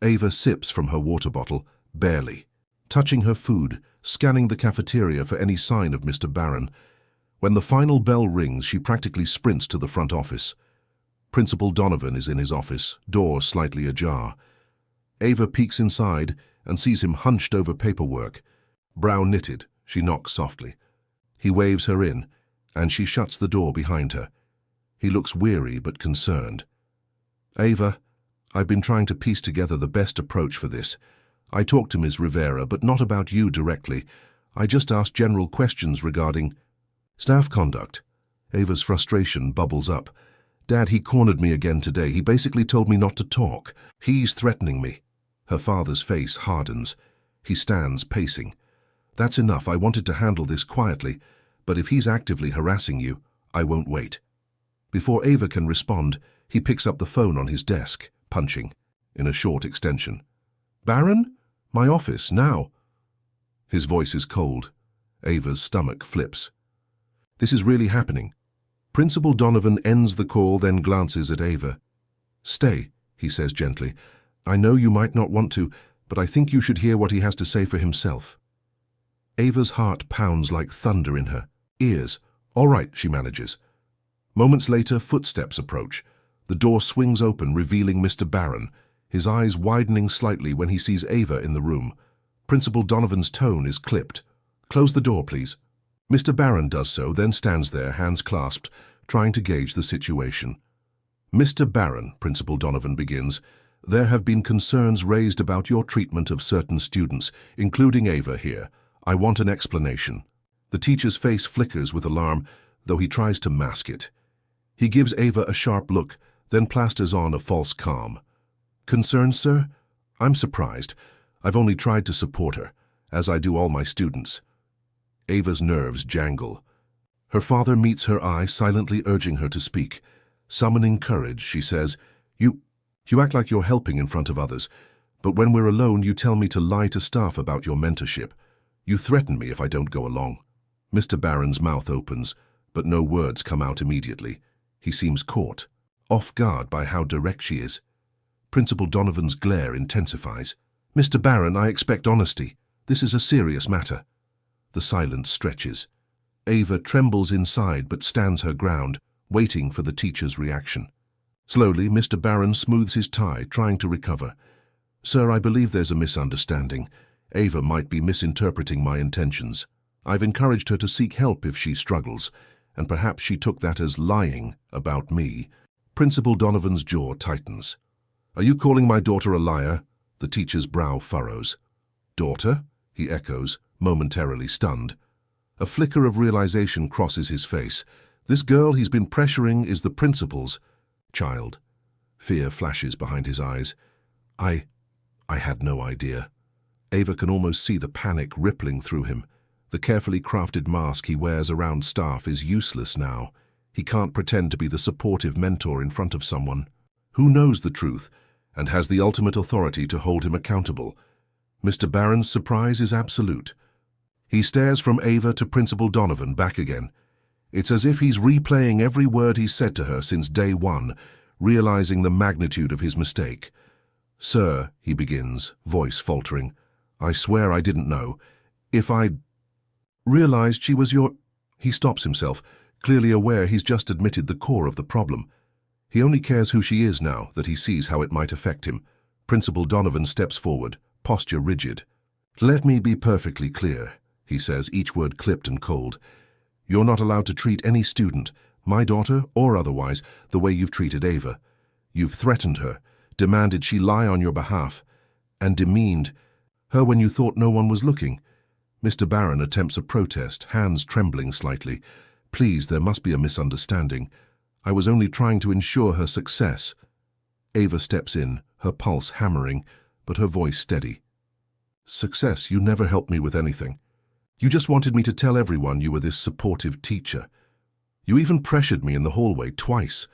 Ava sips from her water bottle, barely, touching her food, scanning the cafeteria for any sign of Mr. Barron. When the final bell rings, she practically sprints to the front office. Principal Donovan is in his office, door slightly ajar. Ava peeks inside and sees him hunched over paperwork. Brow knitted, she knocks softly. He waves her in, and she shuts the door behind her. He looks weary but concerned. "Ava, I've been trying to piece together the best approach for this. I talked to Ms. Rivera, but not about you directly. I just asked general questions regarding staff conduct." Ava's frustration bubbles up. "Dad, he cornered me again today. He basically told me not to talk. He's threatening me." Her father's face hardens. He stands, pacing. "That's enough. I wanted to handle this quietly, but if he's actively harassing you, I won't wait." Before Ava can respond, he picks up the phone on his desk, punching, in a short extension. "Barron? My office, now." His voice is cold. Ava's stomach flips. "This is really happening?" Principal Donovan ends the call, then glances at Ava. "Stay," he says gently. "I know you might not want to, but I think you should hear what he has to say for himself." Ava's heart pounds like thunder in her ears. "All right," she manages. Moments later, footsteps approach. The door swings open, revealing Mr. Barron, his eyes widening slightly when he sees Ava in the room. Principal Donovan's tone is clipped. "Close the door, please." Mr. Barron does so, then stands there, hands clasped, trying to gauge the situation. "Mr. Barron," Principal Donovan begins, "there have been concerns raised about your treatment of certain students, including Ava here. I want an explanation." The teacher's face flickers with alarm, though he tries to mask it. He gives Ava a sharp look, then plasters on a false calm. "Concerns, sir? I'm surprised. I've only tried to support her, as I do all my students." Ava's nerves jangle. Her father meets her eye, silently urging her to speak. Summoning courage, she says, You act like you're helping in front of others, but when we're alone you tell me to lie to staff about your mentorship. You threaten me if I don't go along." Mr. Barron's mouth opens, but no words come out immediately. He seems caught, off guard by how direct she is. Principal Donovan's glare intensifies. "Mr. Barron, I expect honesty. This is a serious matter." The silence stretches. Ava trembles inside but stands her ground, waiting for the teacher's reaction. Slowly, Mr. Barron smooths his tie, trying to recover. "Sir, I believe there's a misunderstanding. Ava might be misinterpreting my intentions. I've encouraged her to seek help if she struggles, and perhaps she took that as lying about me." Principal Donovan's jaw tightens. "Are you calling my daughter a liar?" The teacher's brow furrows. "Daughter?" he echoes, momentarily stunned. A flicker of realization crosses his face. This girl he's been pressuring is the principal's child. Fear flashes behind his eyes. I had no idea." Ava can almost see the panic rippling through him. The carefully crafted mask he wears around staff is useless now. He can't pretend to be the supportive mentor in front of someone who knows the truth and has the ultimate authority to hold him accountable. Mr. Barron's surprise is absolute. He stares from Ava to Principal Donovan, back again. It's as if he's replaying every word he said to her since day one, realizing the magnitude of his mistake. "Sir," he begins, voice faltering, "I swear I didn't know. If I'd realized she was your—" He stops himself, clearly aware he's just admitted the core of the problem. He only cares who she is now that he sees how it might affect him. Principal Donovan steps forward, posture rigid. "Let me be perfectly clear," he says, each word clipped and cold. "You're not allowed to treat any student, my daughter or otherwise, the way you've treated Ava. You've threatened her, demanded she lie on your behalf, and demeaned her when you thought no one was looking." Mr. Barron attempts a protest, hands trembling slightly. "Please, there must be a misunderstanding. I was only trying to ensure her success." Ava steps in, her pulse hammering, but her voice steady. "Success? You never helped me with anything. You just wanted me to tell everyone you were this supportive teacher. You even pressured me in the hallway twice."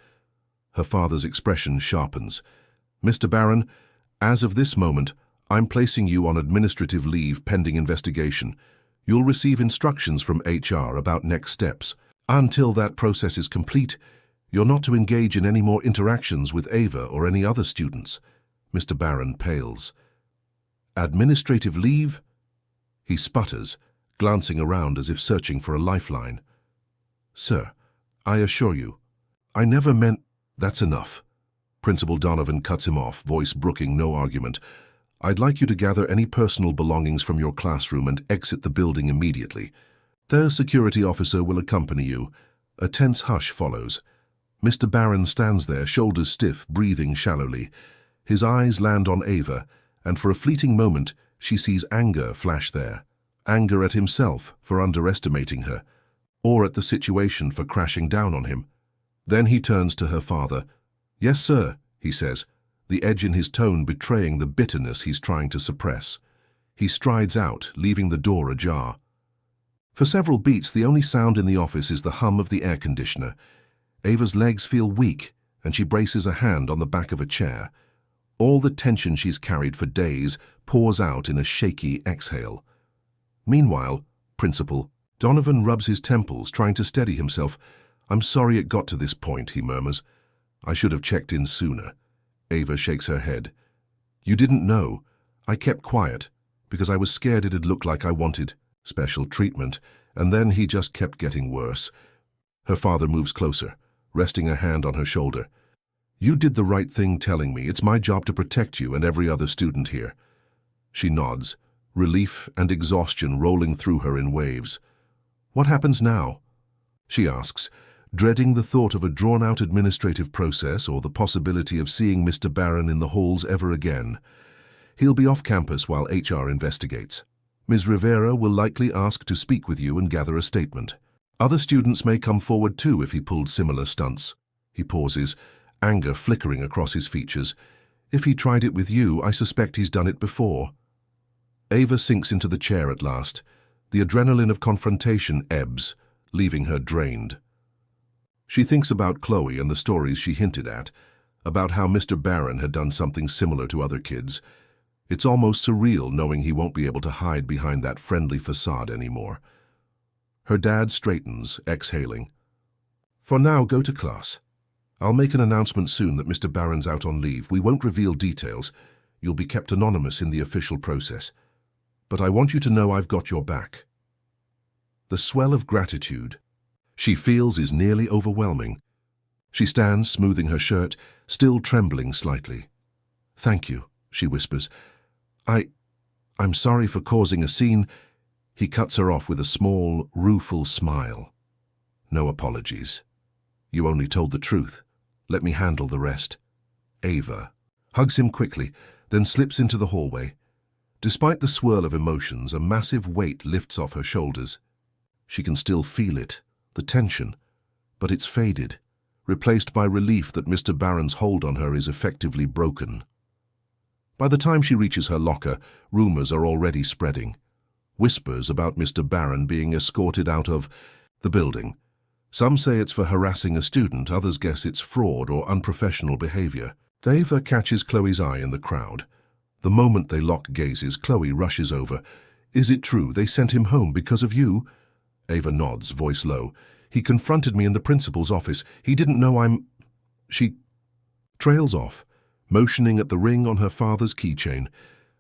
Her father's expression sharpens. "Mr. Barron, as of this moment, I'm placing you on administrative leave pending investigation. You'll receive instructions from HR about next steps. Until that process is complete, you're not to engage in any more interactions with Ava or any other students." Mr. Barron pales. "Administrative leave?" He sputters, glancing around as if searching for a lifeline. "Sir, I assure you, I never meant—" "That's enough." Principal Donovan cuts him off, voice brooking no argument. "I'd like you to gather any personal belongings from your classroom and exit the building immediately. Their security officer will accompany you." A tense hush follows. Mr. Barron stands there, shoulders stiff, breathing shallowly. His eyes land on Ava, and for a fleeting moment she sees anger flash there. Anger at himself for underestimating her, or at the situation for crashing down on him. Then he turns to her father. "Yes, sir," he says, the edge in his tone betraying the bitterness he's trying to suppress. He strides out, leaving the door ajar. For several beats, the only sound in the office is the hum of the air conditioner. Ava's legs feel weak, and she braces a hand on the back of a chair. All the tension she's carried for days pours out in a shaky exhale. Meanwhile, Principal Donovan rubs his temples, trying to steady himself. I'm sorry it got to this point, he murmurs. I should have checked in sooner. Ava shakes her head. You didn't know. I kept quiet, because I was scared it'd look like I wanted special treatment, and then he just kept getting worse. Her father moves closer, resting a hand on her shoulder. You did the right thing telling me. It's my job to protect you and every other student here. She nods, relief and exhaustion rolling through her in waves. What happens now? She asks, dreading the thought of a drawn-out administrative process or the possibility of seeing Mr. Barron in the halls ever again. He'll be off campus while HR investigates. Ms. Rivera will likely ask to speak with you and gather a statement. Other students may come forward too if he pulled similar stunts. He pauses, anger flickering across his features. If he tried it with you, I suspect he's done it before. Ava sinks into the chair at last. The adrenaline of confrontation ebbs, leaving her drained. She thinks about Chloe and the stories she hinted at, about how Mr. Barron had done something similar to other kids. It's almost surreal knowing he won't be able to hide behind that friendly facade anymore. Her dad straightens, exhaling. For now, go to class. I'll make an announcement soon that Mr. Barron's out on leave. We won't reveal details. You'll be kept anonymous in the official process. But I want you to know I've got your back. The swell of gratitude she feels is nearly overwhelming. She stands, smoothing her shirt, still trembling slightly. Thank you, she whispers. I'm sorry for causing a scene. He cuts her off with a small, rueful smile. No apologies. You only told the truth. Let me handle the rest. Ava hugs him quickly, then slips into the hallway. Despite the swirl of emotions, a massive weight lifts off her shoulders. She can still feel it, the tension, but it's faded, replaced by relief that Mr. Barron's hold on her is effectively broken. By the time she reaches her locker, rumors are already spreading. Whispers about Mr. Barron being escorted out of the building. Some say it's for harassing a student, others guess it's fraud or unprofessional behavior. Ava catches Chloe's eye in the crowd. The moment they lock gazes, Chloe rushes over. Is it true they sent him home because of you? Ava nods, voice low. He confronted me in the principal's office. He didn't know She trails off, motioning at the ring on her father's keychain,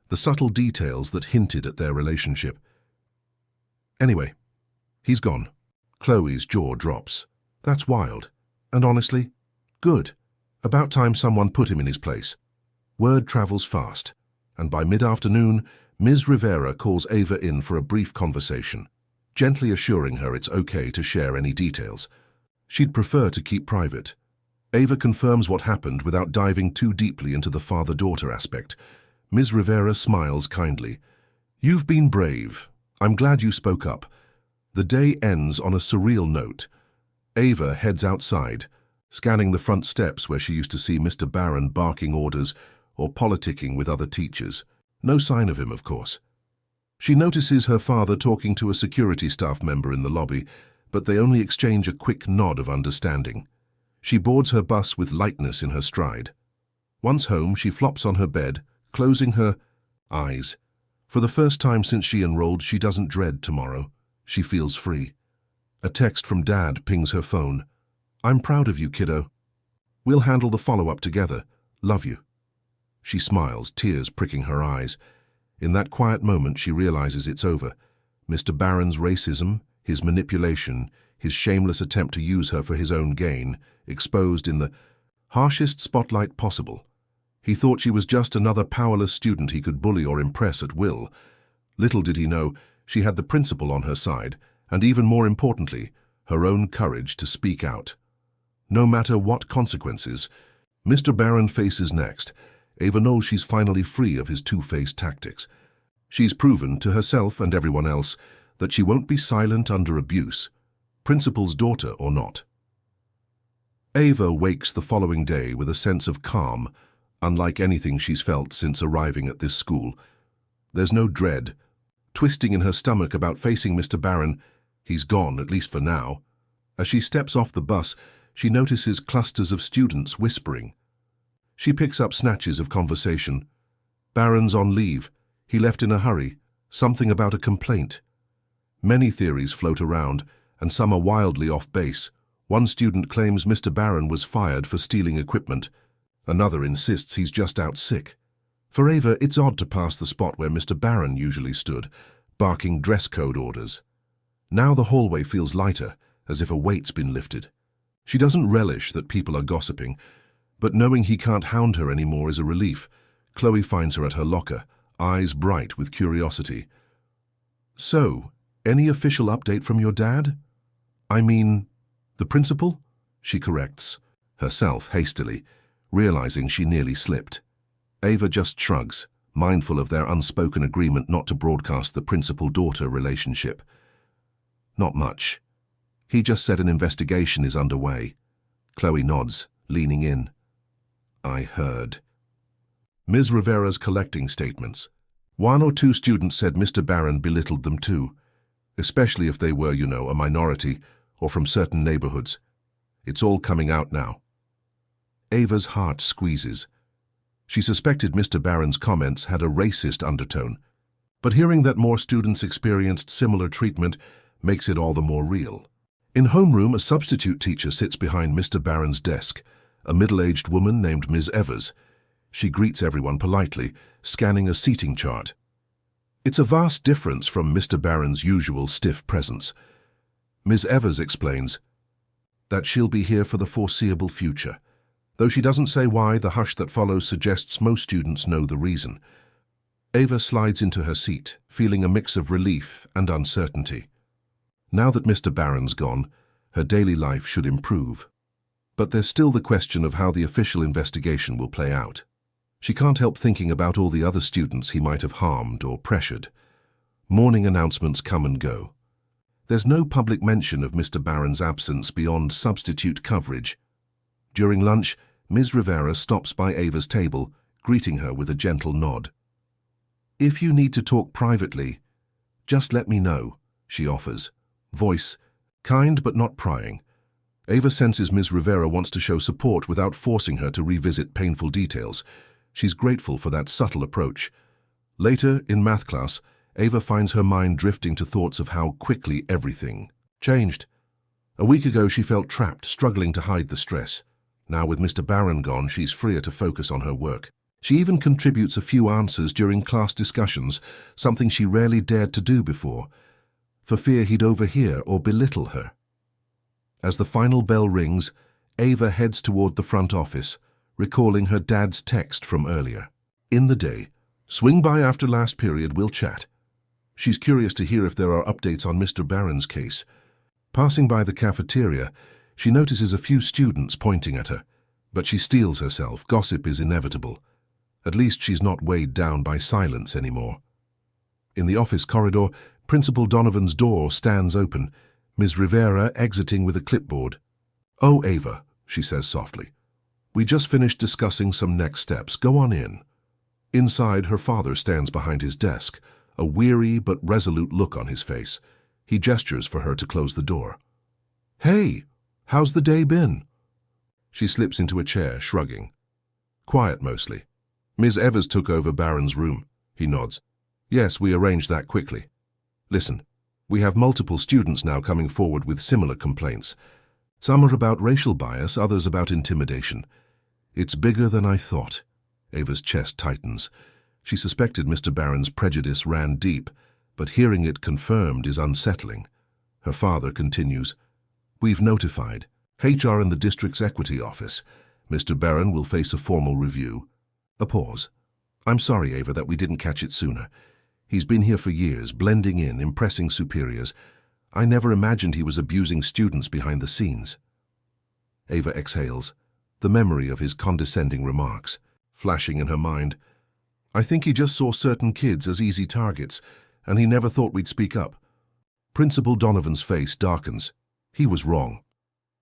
the subtle details that hinted at their relationship. Anyway, he's gone. Chloe's jaw drops. That's wild. And honestly, good. About time someone put him in his place. Word travels fast, and by mid-afternoon, Ms. Rivera calls Ava in for a brief conversation, gently assuring her it's okay to share any details. She'd prefer to keep private. Ava confirms what happened without diving too deeply into the father-daughter aspect. Ms. Rivera smiles kindly. You've been brave. I'm glad you spoke up. The day ends on a surreal note. Ava heads outside, scanning the front steps where she used to see Mr. Barron barking orders or politicking with other teachers. No sign of him, of course. She notices her father talking to a security staff member in the lobby, but they only exchange a quick nod of understanding. She boards her bus with lightness in her stride. Once home, she flops on her bed, closing her eyes. For the first time since she enrolled, she doesn't dread tomorrow. She feels free. A text from Dad pings her phone. I'm proud of you, kiddo. We'll handle the follow-up together. Love you. She smiles, tears pricking her eyes. In that quiet moment, she realizes it's over. Mr. Barron's racism, his manipulation, his shameless attempt to use her for his own gain, exposed in the harshest spotlight possible. He thought she was just another powerless student he could bully or impress at will. Little did he know, she had the principal on her side, and even more importantly, her own courage to speak out. No matter what consequences Mr. Barron faces next, Ava knows she's finally free of his two-faced tactics. She's proven to herself and everyone else that she won't be silent under abuse, principal's daughter or not. Ava wakes the following day with a sense of calm, unlike anything she's felt since arriving at this school. There's no dread, twisting in her stomach about facing Mr. Barron. He's gone, at least for now. As she steps off the bus, she notices clusters of students whispering. She picks up snatches of conversation. Barron's on leave. He left in a hurry. Something about a complaint. Many theories float around, and some are wildly off base. One student claims Mr. Barron was fired for stealing equipment. Another insists he's just out sick. For Ava, it's odd to pass the spot where Mr. Barron usually stood, barking dress code orders. Now the hallway feels lighter, as if a weight's been lifted. She doesn't relish that people are gossiping, but knowing he can't hound her anymore is a relief. Chloe finds her at her locker, eyes bright with curiosity. "So, any official update from your dad? I mean, the principal?" she corrects, herself hastily, realizing she nearly slipped. Ava just shrugs, mindful of their unspoken agreement not to broadcast the principal-daughter relationship. "Not much. He just said an investigation is underway." Chloe nods, leaning in. "I heard." Ms. Rivera's collecting statements. One or two students said Mr. Barron belittled them too, especially if they were, a minority or from certain neighborhoods. It's all coming out now. Ava's heart squeezes. She suspected Mr. Barron's comments had a racist undertone, but hearing that more students experienced similar treatment makes it all the more real. In homeroom, a substitute teacher sits behind Mr. Barron's desk, a middle-aged woman named Ms. Evers. She greets everyone politely, scanning a seating chart. It's a vast difference from Mr. Barron's usual stiff presence. Ms. Evers explains that she'll be here for the foreseeable future. Though she doesn't say why, the hush that follows suggests most students know the reason. Ava slides into her seat, feeling a mix of relief and uncertainty. Now that Mr. Barron's gone, her daily life should improve. But there's still the question of how the official investigation will play out. She can't help thinking about all the other students he might have harmed or pressured. Morning announcements come and go. There's no public mention of Mr. Barron's absence beyond substitute coverage. During lunch, Ms. Rivera stops by Ava's table, greeting her with a gentle nod. "If you need to talk privately, just let me know," she offers. Voice, kind but not prying. Ava senses Ms. Rivera wants to show support without forcing her to revisit painful details. She's grateful for that subtle approach. Later, in math class, Ava finds her mind drifting to thoughts of how quickly everything changed. A week ago, she felt trapped, struggling to hide the stress. Now, with Mr. Barron gone, she's freer to focus on her work. She even contributes a few answers during class discussions, something she rarely dared to do before, for fear he'd overhear or belittle her. As the final bell rings, Ava heads toward the front office, recalling her dad's text from earlier. "In the day. Swing by after last period, we'll chat." She's curious to hear if there are updates on Mr. Barron's case. Passing by the cafeteria, she notices a few students pointing at her, but she steels herself. Gossip is inevitable. At least she's not weighed down by silence anymore. In the office corridor, Principal Donovan's door stands open, Ms. Rivera exiting with a clipboard. "Oh, Ava," she says softly. "We just finished discussing some next steps. Go on in." Inside, her father stands behind his desk, a weary but resolute look on his face. He gestures for her to close the door. "Hey, how's the day been?" She slips into a chair, shrugging. "Quiet, mostly. Ms. Evers took over Barron's room." He nods. "Yes, we arranged that quickly. Listen, we have multiple students now coming forward with similar complaints. Some are about racial bias, others about intimidation. It's bigger than I thought." Ava's chest tightens. She suspected Mr. Barron's prejudice ran deep, but hearing it confirmed is unsettling. Her father continues, "We've notified HR and the district's equity office. Mr. Barron will face a formal review." A pause. "I'm sorry, Ava, that we didn't catch it sooner. He's been here for years, blending in, impressing superiors. I never imagined he was abusing students behind the scenes." Ava exhales, the memory of his condescending remarks flashing in her mind. "I think he just saw certain kids as easy targets, and he never thought we'd speak up." Principal Donovan's face darkens. "He was wrong.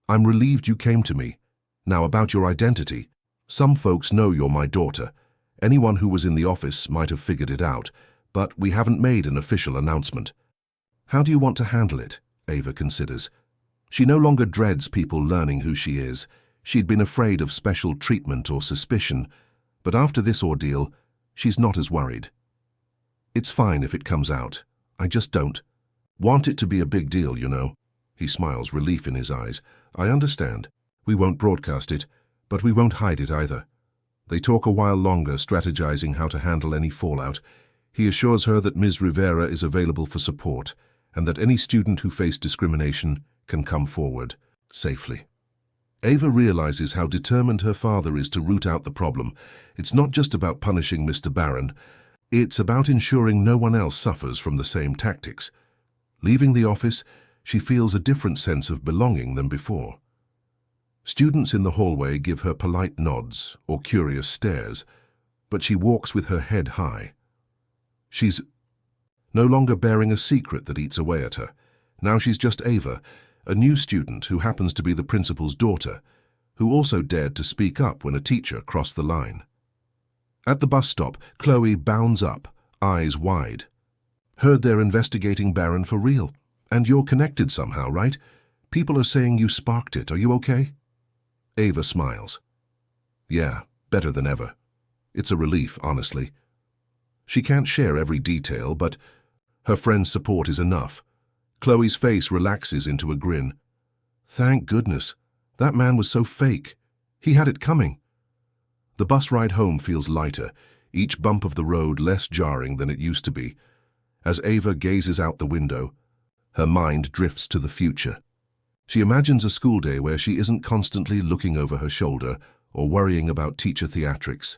I'm relieved you came to me. Now, about your identity. Some folks know you're my daughter. Anyone who was in the office might have figured it out, but we haven't made an official announcement." "How do you want to handle it?" Ava considers. She no longer dreads people learning who she is. She'd been afraid of special treatment or suspicion, but after this ordeal, she's not as worried. "It's fine if it comes out. I just don't want it to be a big deal, you know." He smiles, relief in his eyes. I understand. We won't broadcast it, but we won't hide it either. They talk a while longer, strategizing how to handle any fallout. He assures her that Ms. Rivera is available for support, and that any student who faced discrimination can come forward safely. Ava realizes how determined her father is to root out the problem. It's not just about punishing Mr. Barron. It's about ensuring no one else suffers from the same tactics. Leaving the office, she feels a different sense of belonging than before. Students in the hallway give her polite nods or curious stares, but she walks with her head high. She's no longer bearing a secret that eats away at her. Now she's just Ava, a new student who happens to be the principal's daughter, who also dared to speak up when a teacher crossed the line. At the bus stop, Chloe bounds up, eyes wide. Heard they're investigating Barron for real. And you're connected somehow, right? People are saying you sparked it. Are you okay? Ava smiles. Yeah, better than ever. It's a relief, honestly. She can't share every detail, but her friend's support is enough. Chloe's face relaxes into a grin. Thank goodness. That man was so fake. He had it coming. The bus ride home feels lighter, each bump of the road less jarring than it used to be. As Ava gazes out the window, her mind drifts to the future. She imagines a school day where she isn't constantly looking over her shoulder or worrying about teacher theatrics.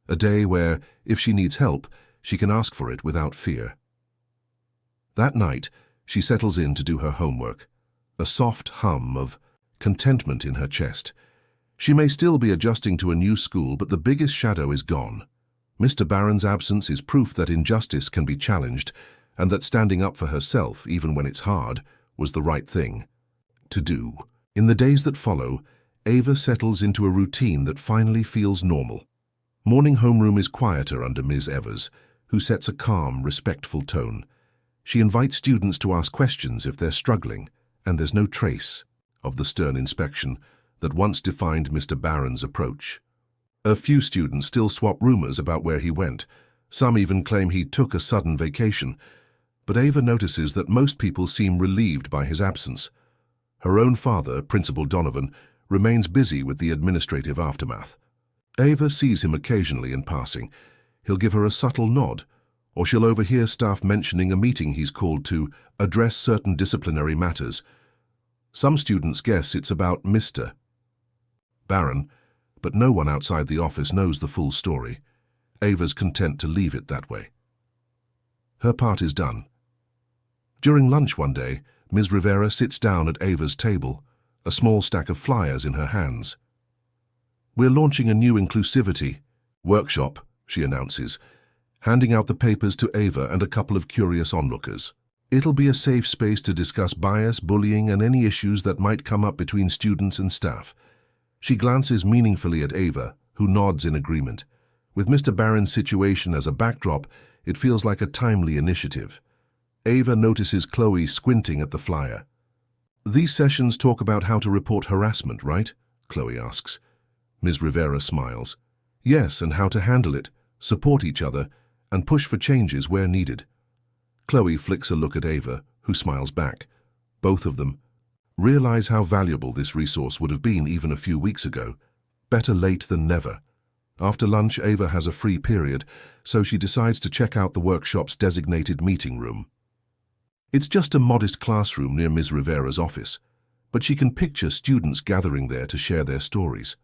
A day where, if she needs help, she can ask for it without fear. That night, she settles in to do her homework, a soft hum of contentment in her chest. She may still be adjusting to a new school, but the biggest shadow is gone. Mr. Barron's absence is proof that injustice can be challenged, and that standing up for herself, even when it's hard, was the right thing to do. In the days that follow, Ava settles into a routine that finally feels normal. Morning homeroom is quieter under Ms. Evers, who sets a calm, respectful tone. She invites students to ask questions if they're struggling, and there's no trace of the stern inspection that once defined Mr. Barron's approach. A few students still swap rumors about where he went. Some even claim he took a sudden vacation. But Ava notices that most people seem relieved by his absence. Her own father, Principal Donovan, remains busy with the administrative aftermath. Ava sees him occasionally in passing. He'll give her a subtle nod, or she'll overhear staff mentioning a meeting he's called to address certain disciplinary matters. Some students guess it's about Mr. Barron, but no one outside the office knows the full story. Ava's content to leave it that way. Her part is done. During lunch one day, Ms. Rivera sits down at Ava's table, a small stack of flyers in her hands. We're launching a new inclusivity workshop, she announces, handing out the papers to Ava and a couple of curious onlookers. It'll be a safe space to discuss bias, bullying, and any issues that might come up between students and staff. She glances meaningfully at Ava, who nods in agreement. With Mr. Barron's situation as a backdrop, it feels like a timely initiative. Ava notices Chloe squinting at the flyer. These sessions talk about how to report harassment, right? Chloe asks. Ms. Rivera smiles. Yes, and how to handle it, support each other, and push for changes where needed. Chloe flicks a look at Ava, who smiles back. Both of them realize how valuable this resource would have been even a few weeks ago. Better late than never. After lunch, Ava has a free period, so she decides to check out the workshop's designated meeting room. It's just a modest classroom near Ms. Rivera's office, but she can picture students gathering there to share their stories.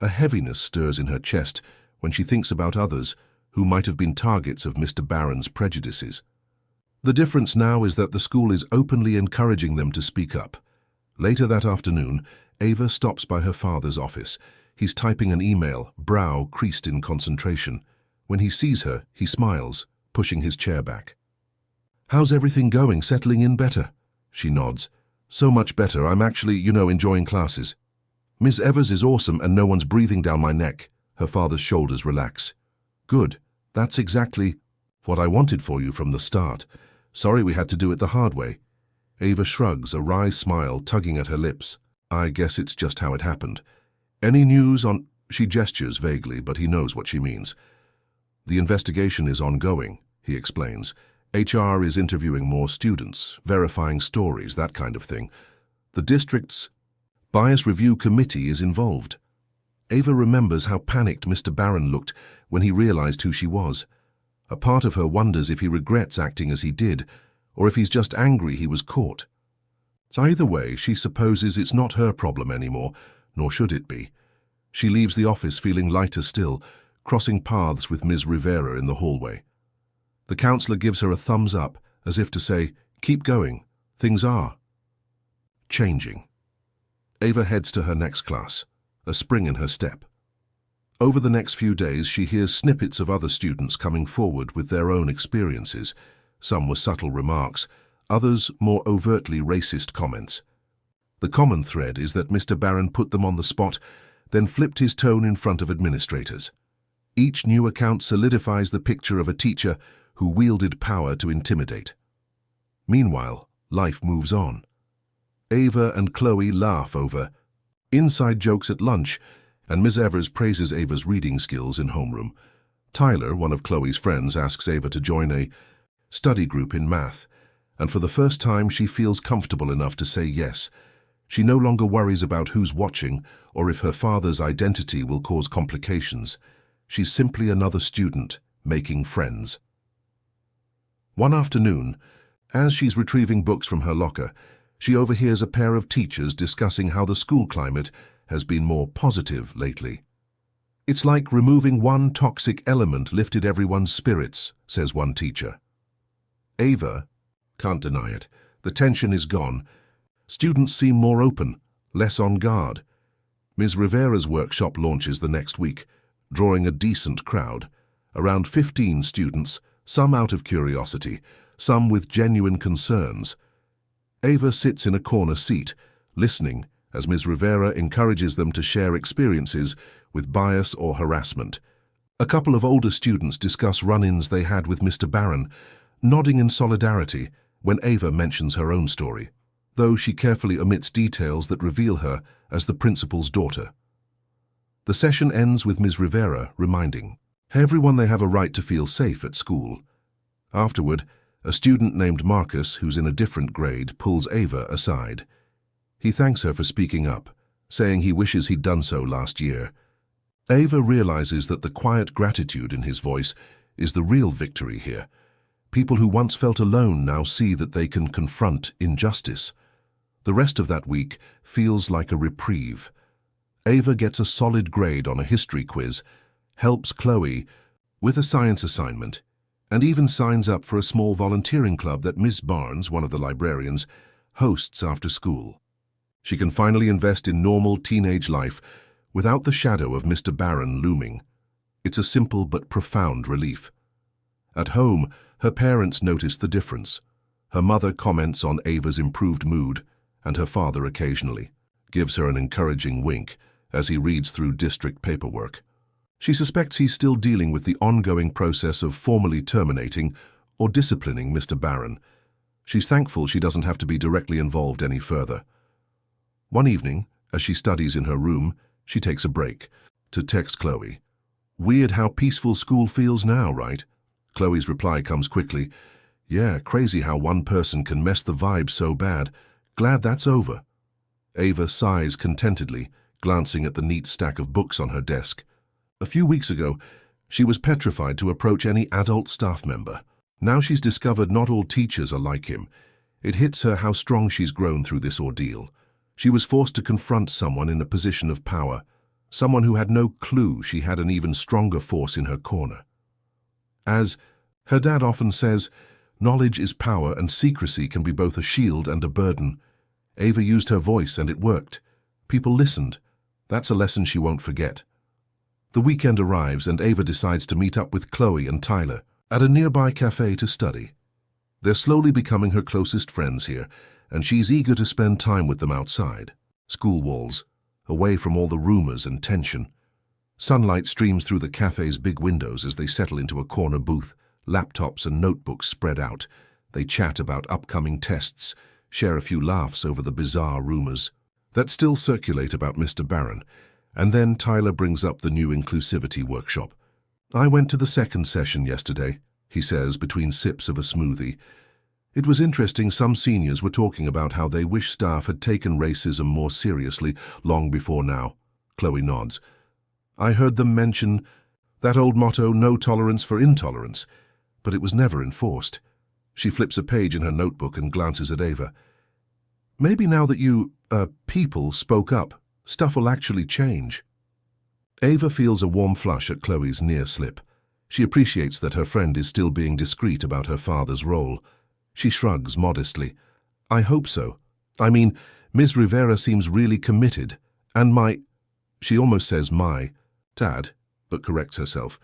A heaviness stirs in her chest when she thinks about others who might have been targets of Mr. Barron's prejudices. The difference now is that the school is openly encouraging them to speak up. Later that afternoon, Ava stops by her father's office. He's typing an email, brow creased in concentration. When he sees her, he smiles, pushing his chair back. How's everything going? Settling in better? She nods. So much better. I'm actually, enjoying classes. Miss Evers is awesome and no one's breathing down my neck. Her father's shoulders relax. Good. That's exactly what I wanted for you from the start. Sorry we had to do it the hard way. Ava shrugs, a wry smile tugging at her lips. I guess it's just how it happened. Any news on... She gestures vaguely, but he knows what she means. The investigation is ongoing, he explains. HR is interviewing more students, verifying stories, that kind of thing. The district's bias review committee is involved. Ava remembers how panicked Mr. Barron looked when he realized who she was. A part of her wonders if he regrets acting as he did, or if he's just angry he was caught. So either way, she supposes it's not her problem anymore, nor should it be. She leaves the office feeling lighter still, crossing paths with Ms. Rivera in the hallway. The counselor gives her a thumbs up, as if to say, "Keep going, things are changing." Ava heads to her next class, a spring in her step. Over the next few days, she hears snippets of other students coming forward with their own experiences. Some were subtle remarks, others more overtly racist comments. The common thread is that Mr. Barron put them on the spot, then flipped his tone in front of administrators. Each new account solidifies the picture of a teacher who wielded power to intimidate. Meanwhile, life moves on. Ava and Chloe laugh over inside jokes at lunch, and Ms. Evers praises Ava's reading skills in homeroom. Tyler, one of Chloe's friends, asks Ava to join a study group in math, and for the first time she feels comfortable enough to say yes. She no longer worries about who's watching or if her father's identity will cause complications. She's simply another student, making friends. One afternoon, as she's retrieving books from her locker, she overhears a pair of teachers discussing how the school climate has been more positive lately. "It's like removing one toxic element lifted everyone's spirits," says one teacher. Ava can't deny it. The tension is gone. Students seem more open, less on guard. Ms. Rivera's workshop launches the next week, drawing a decent crowd. Around 15 students, some out of curiosity, some with genuine concerns. Ava sits in a corner seat, listening as Ms. Rivera encourages them to share experiences with bias or harassment. A couple of older students discuss run-ins they had with Mr. Barron, nodding in solidarity when Ava mentions her own story, though she carefully omits details that reveal her as the principal's daughter. The session ends with Ms. Rivera reminding everyone they have a right to feel safe at school. Afterward, a student named Marcus, who's in a different grade, pulls Ava aside. He thanks her for speaking up, saying he wishes he'd done so last year. Ava realizes that the quiet gratitude in his voice is the real victory here. People who once felt alone now see that they can confront injustice. The rest of that week feels like a reprieve. Ava gets a solid grade on a history quiz, helps Chloe with a science assignment, and even signs up for a small volunteering club that Miss Barnes, one of the librarians, hosts after school. She can finally invest in normal teenage life without the shadow of Mr. Barron looming. It's a simple but profound relief. At home, her parents notice the difference. Her mother comments on Ava's improved mood, and her father occasionally gives her an encouraging wink as he reads through district paperwork. She suspects he's still dealing with the ongoing process of formally terminating or disciplining Mr. Barron. She's thankful she doesn't have to be directly involved any further. One evening, as she studies in her room, she takes a break to text Chloe. "Weird how peaceful school feels now, right?" Chloe's reply comes quickly. "Yeah, crazy how one person can mess the vibe so bad. Glad that's over." Ava sighs contentedly, glancing at the neat stack of books on her desk. A few weeks ago, she was petrified to approach any adult staff member. Now she's discovered not all teachers are like him. It hits her how strong she's grown through this ordeal. She was forced to confront someone in a position of power, someone who had no clue she had an even stronger force in her corner. As her dad often says, knowledge is power and secrecy can be both a shield and a burden. Ava used her voice and it worked. People listened. That's a lesson she won't forget. The weekend arrives and Ava decides to meet up with Chloe and Tyler at a nearby cafe to study. They're slowly becoming her closest friends here, and she's eager to spend time with them outside. School walls, away from all the rumors and tension. Sunlight streams through the cafe's big windows as they settle into a corner booth, laptops and notebooks spread out. They chat about upcoming tests, share a few laughs over the bizarre rumors that still circulate about Mr. Barron, and then Tyler brings up the new inclusivity workshop. "I went to the second session yesterday," he says between sips of a smoothie. It was interesting, some seniors were talking about how they wish staff had taken racism more seriously long before now. Chloe nods. I heard them mention that old motto, no tolerance for intolerance, but it was never enforced. She flips a page in her notebook and glances at Ava. Maybe now that you, people spoke up, stuff will actually change. Ava feels a warm flush at Chloe's near slip. She appreciates that her friend is still being discreet about her father's role. She shrugs modestly. I hope so. I mean, Ms. Rivera seems really committed, and she almost says my, Dad, but corrects herself.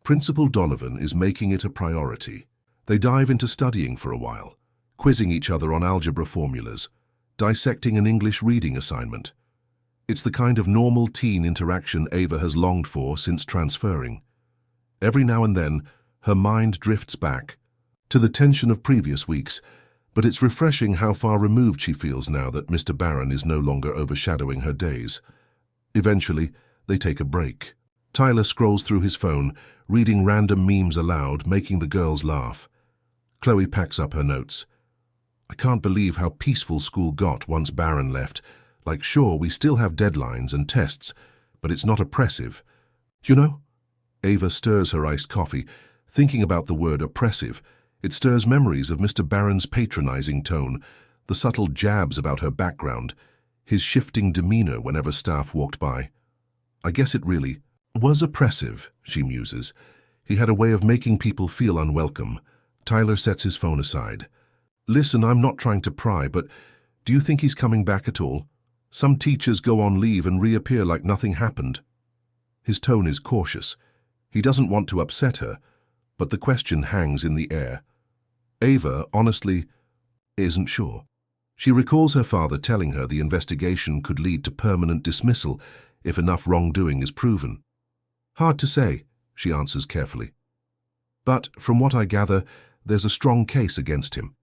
Principal Donovan is making it a priority. They dive into studying for a while, quizzing each other on algebra formulas, dissecting an English reading assignment. It's the kind of normal teen interaction Ava has longed for since transferring. Every now and then, her mind drifts back to the tension of previous weeks, but it's refreshing how far removed she feels now that Mr. Barron is no longer overshadowing her days. Eventually, they take a break. Tyler scrolls through his phone, reading random memes aloud, making the girls laugh. Chloe packs up her notes. I can't believe how peaceful school got once Barron left. Like, sure, we still have deadlines and tests, but it's not oppressive. You know? Ava stirs her iced coffee, thinking about the word oppressive. It stirs memories of Mr. Barron's patronizing tone, the subtle jabs about her background, his shifting demeanor whenever staff walked by. I guess it really was oppressive, she muses. He had a way of making people feel unwelcome. Tyler sets his phone aside. Listen, I'm not trying to pry, but do you think he's coming back at all? Some teachers go on leave and reappear like nothing happened. His tone is cautious. He doesn't want to upset her, but the question hangs in the air. Ava, honestly, isn't sure. She recalls her father telling her the investigation could lead to permanent dismissal if enough wrongdoing is proven. Hard to say, she answers carefully. But, from what I gather, there's a strong case against him.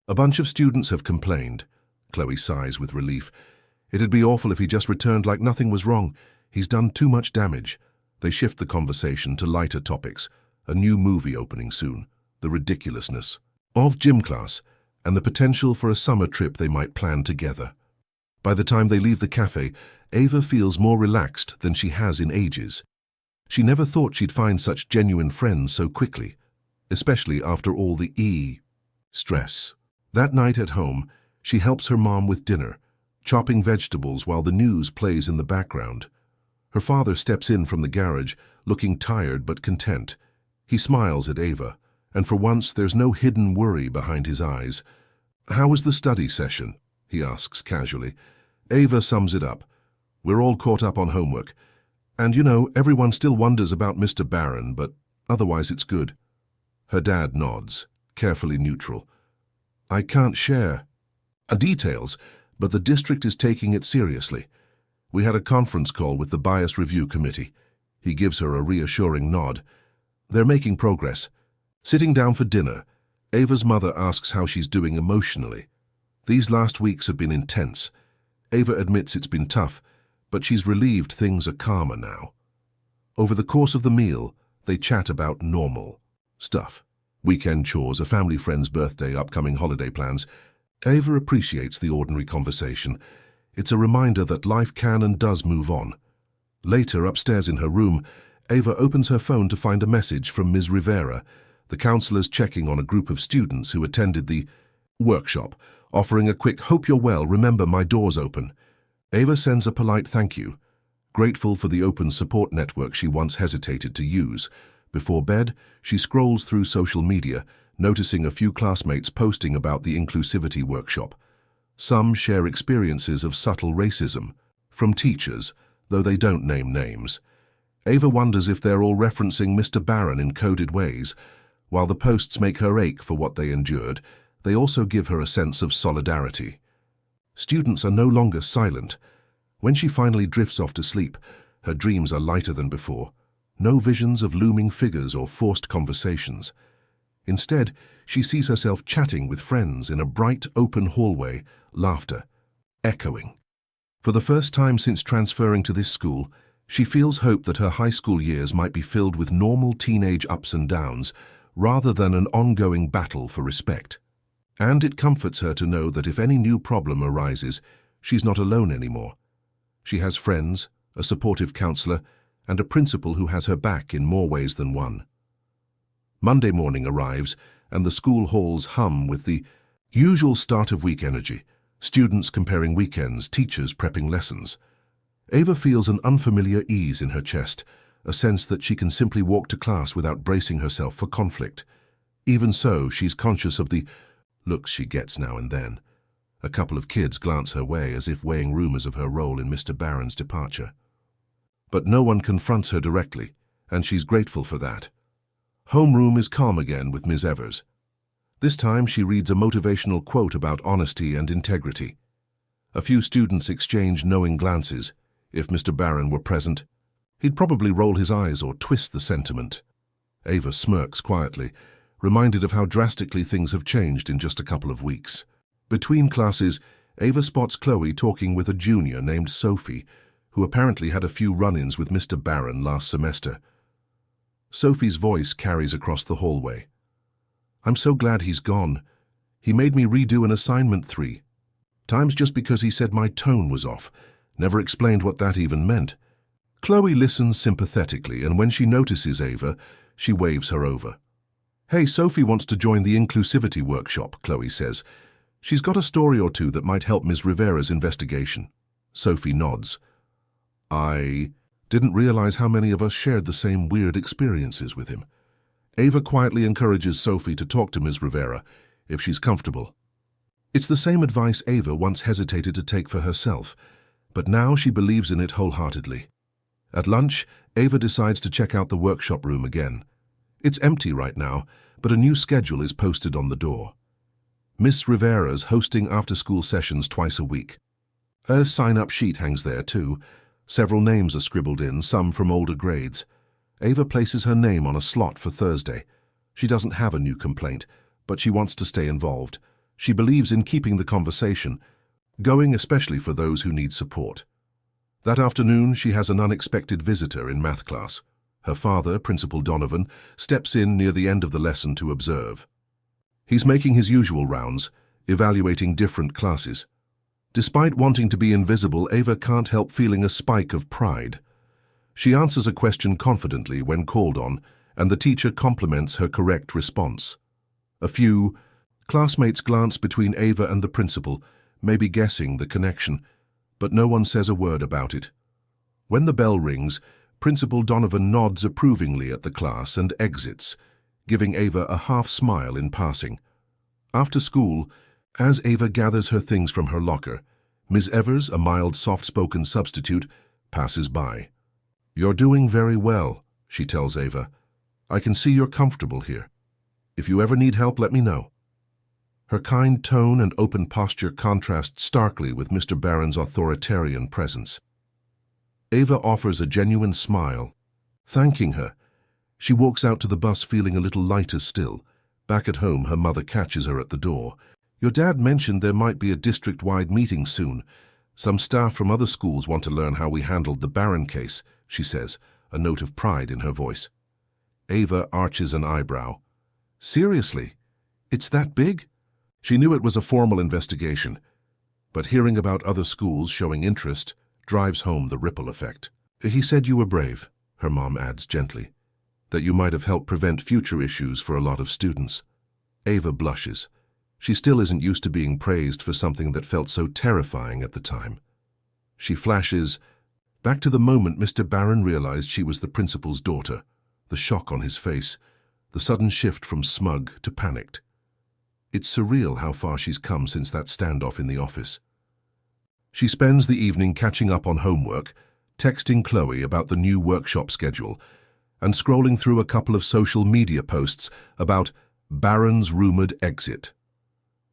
A bunch of students have complained. Chloe sighs with relief. It'd be awful if he just returned like nothing was wrong. He's done too much damage. They shift the conversation to lighter topics. A new movie opening soon. The ridiculousness of gym class, and the potential for a summer trip they might plan together. By the time they leave the cafe, Ava feels more relaxed than she has in ages. She never thought she'd find such genuine friends so quickly, especially after all the stress. That night at home, she helps her mom with dinner, chopping vegetables while the news plays in the background. Her father steps in from the garage, looking tired but content. He smiles at Ava, and for once there's no hidden worry behind his eyes. How was the study session? He asks casually. Ava sums it up. We're all caught up on homework. And you know, everyone still wonders about Mr. Barron, but otherwise it's good. Her dad nods, carefully neutral. I can't share details, but the district is taking it seriously. We had a conference call with the Bias Review Committee. He gives her a reassuring nod. They're making progress. Sitting down for dinner, Ava's mother asks how she's doing emotionally. These last weeks have been intense. Ava admits it's been tough, but she's relieved things are calmer now. Over the course of the meal, they chat about normal stuff. Weekend chores, a family friend's birthday, upcoming holiday plans. Ava appreciates the ordinary conversation. It's a reminder that life can and does move on. Later, upstairs in her room, Ava opens her phone to find a message from Ms. Rivera, the counselor's checking on a group of students who attended the workshop, offering a quick, hope you're well, remember my door's open. Ava sends a polite thank you, grateful for the open support network she once hesitated to use. Before bed, she scrolls through social media, noticing a few classmates posting about the inclusivity workshop. Some share experiences of subtle racism, from teachers, though they don't name names. Ava wonders if they're all referencing Mr. Barron in coded ways. While the posts make her ache for what they endured, they also give her a sense of solidarity. Students are no longer silent. When she finally drifts off to sleep, her dreams are lighter than before. No visions of looming figures or forced conversations. Instead, she sees herself chatting with friends in a bright, open hallway, laughter echoing. For the first time since transferring to this school, she feels hope that her high school years might be filled with normal teenage ups and downs, rather than an ongoing battle for respect. And it comforts her to know that if any new problem arises, she's not alone anymore. She has friends, a supportive counselor, and a principal who has her back in more ways than one. Monday morning arrives, and the school halls hum with the usual start-of-week energy, students comparing weekends, teachers prepping lessons. Ava feels an unfamiliar ease in her chest, a sense that she can simply walk to class without bracing herself for conflict. Even so, she's conscious of the looks she gets now and then. A couple of kids glance her way as if weighing rumors of her role in Mr. Barron's departure. But no one confronts her directly, and she's grateful for that. Homeroom is calm again with Ms. Evers. This time she reads a motivational quote about honesty and integrity. A few students exchange knowing glances. If Mr. Barron were present, he'd probably roll his eyes or twist the sentiment. Ava smirks quietly, reminded of how drastically things have changed in just a couple of weeks. Between classes, Ava spots Chloe talking with a junior named Sophie, who apparently had a few run-ins with Mr. Barron last semester. Sophie's voice carries across the hallway. "I'm so glad he's gone. He made me redo an assignment 3 times just because he said my tone was off. Never explained what that even meant." Chloe listens sympathetically, and when she notices Ava, she waves her over. "Hey, Sophie wants to join the inclusivity workshop," Chloe says. "She's got a story or two that might help Ms. Rivera's investigation." Sophie nods. "I didn't realize how many of us shared the same weird experiences with him." Ava quietly encourages Sophie to talk to Ms. Rivera, if she's comfortable. It's the same advice Ava once hesitated to take for herself, but now she believes in it wholeheartedly. At lunch, Ava decides to check out the workshop room again. It's empty right now, but a new schedule is posted on the door. Miss Rivera's hosting after-school sessions twice a week. A sign-up sheet hangs there too. Several names are scribbled in, some from older grades. Ava places her name on a slot for Thursday. She doesn't have a new complaint, but she wants to stay involved. She believes in keeping the conversation going, especially for those who need support. That afternoon, she has an unexpected visitor in math class. Her father, Principal Donovan, steps in near the end of the lesson to observe. He's making his usual rounds, evaluating different classes. Despite wanting to be invisible, Ava can't help feeling a spike of pride. She answers a question confidently when called on, and the teacher compliments her correct response. A few classmates glance between Ava and the principal, maybe guessing the connection, but no one says a word about it. When the bell rings, Principal Donovan nods approvingly at the class and exits, giving Ava a half-smile in passing. After school, as Ava gathers her things from her locker, Ms. Evers, a mild, soft-spoken substitute, passes by. "You're doing very well," she tells Ava. "I can see you're comfortable here. If you ever need help, let me know." Her kind tone and open posture contrast starkly with Mr. Barron's authoritarian presence. Ava offers a genuine smile. Thanking her, she walks out to the bus feeling a little lighter still. Back at home, her mother catches her at the door. "Your dad mentioned there might be a district-wide meeting soon. Some staff from other schools want to learn how we handled the Barron case," she says, a note of pride in her voice. Ava arches an eyebrow. "Seriously? It's that big?" She knew it was a formal investigation, but hearing about other schools showing interest drives home the ripple effect. "He said you were brave," her mom adds gently, "that you might have helped prevent future issues for a lot of students." Ava blushes. She still isn't used to being praised for something that felt so terrifying at the time. She flashes back to the moment Mr. Barron realized she was the principal's daughter, the shock on his face, the sudden shift from smug to panicked. It's surreal how far she's come since that standoff in the office. She spends the evening catching up on homework, texting Chloe about the new workshop schedule, and scrolling through a couple of social media posts about Barron's rumored exit.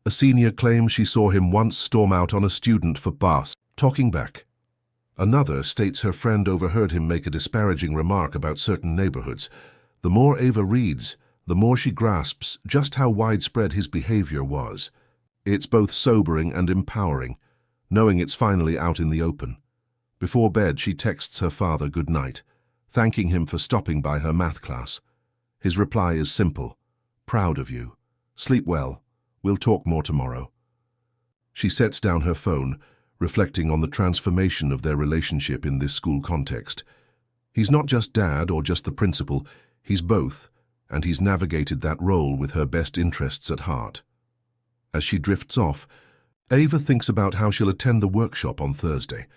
A senior claims she saw him once storm out on a student for past talking back. Another states her friend overheard him make a disparaging remark about certain neighborhoods. The more Ava reads, the more she grasps just how widespread his behavior was. It's both sobering and empowering, knowing it's finally out in the open. Before bed, she texts her father good night, thanking him for stopping by her math class. His reply is simple: "Proud of you. Sleep well. We'll talk more tomorrow. She sets down her phone, reflecting on the transformation of their relationship in this school context. He's not just dad or just the principal, he's both, and he's navigated that role with her best interests at heart. As she drifts off, Ava thinks about how she'll attend the workshop on Thursday.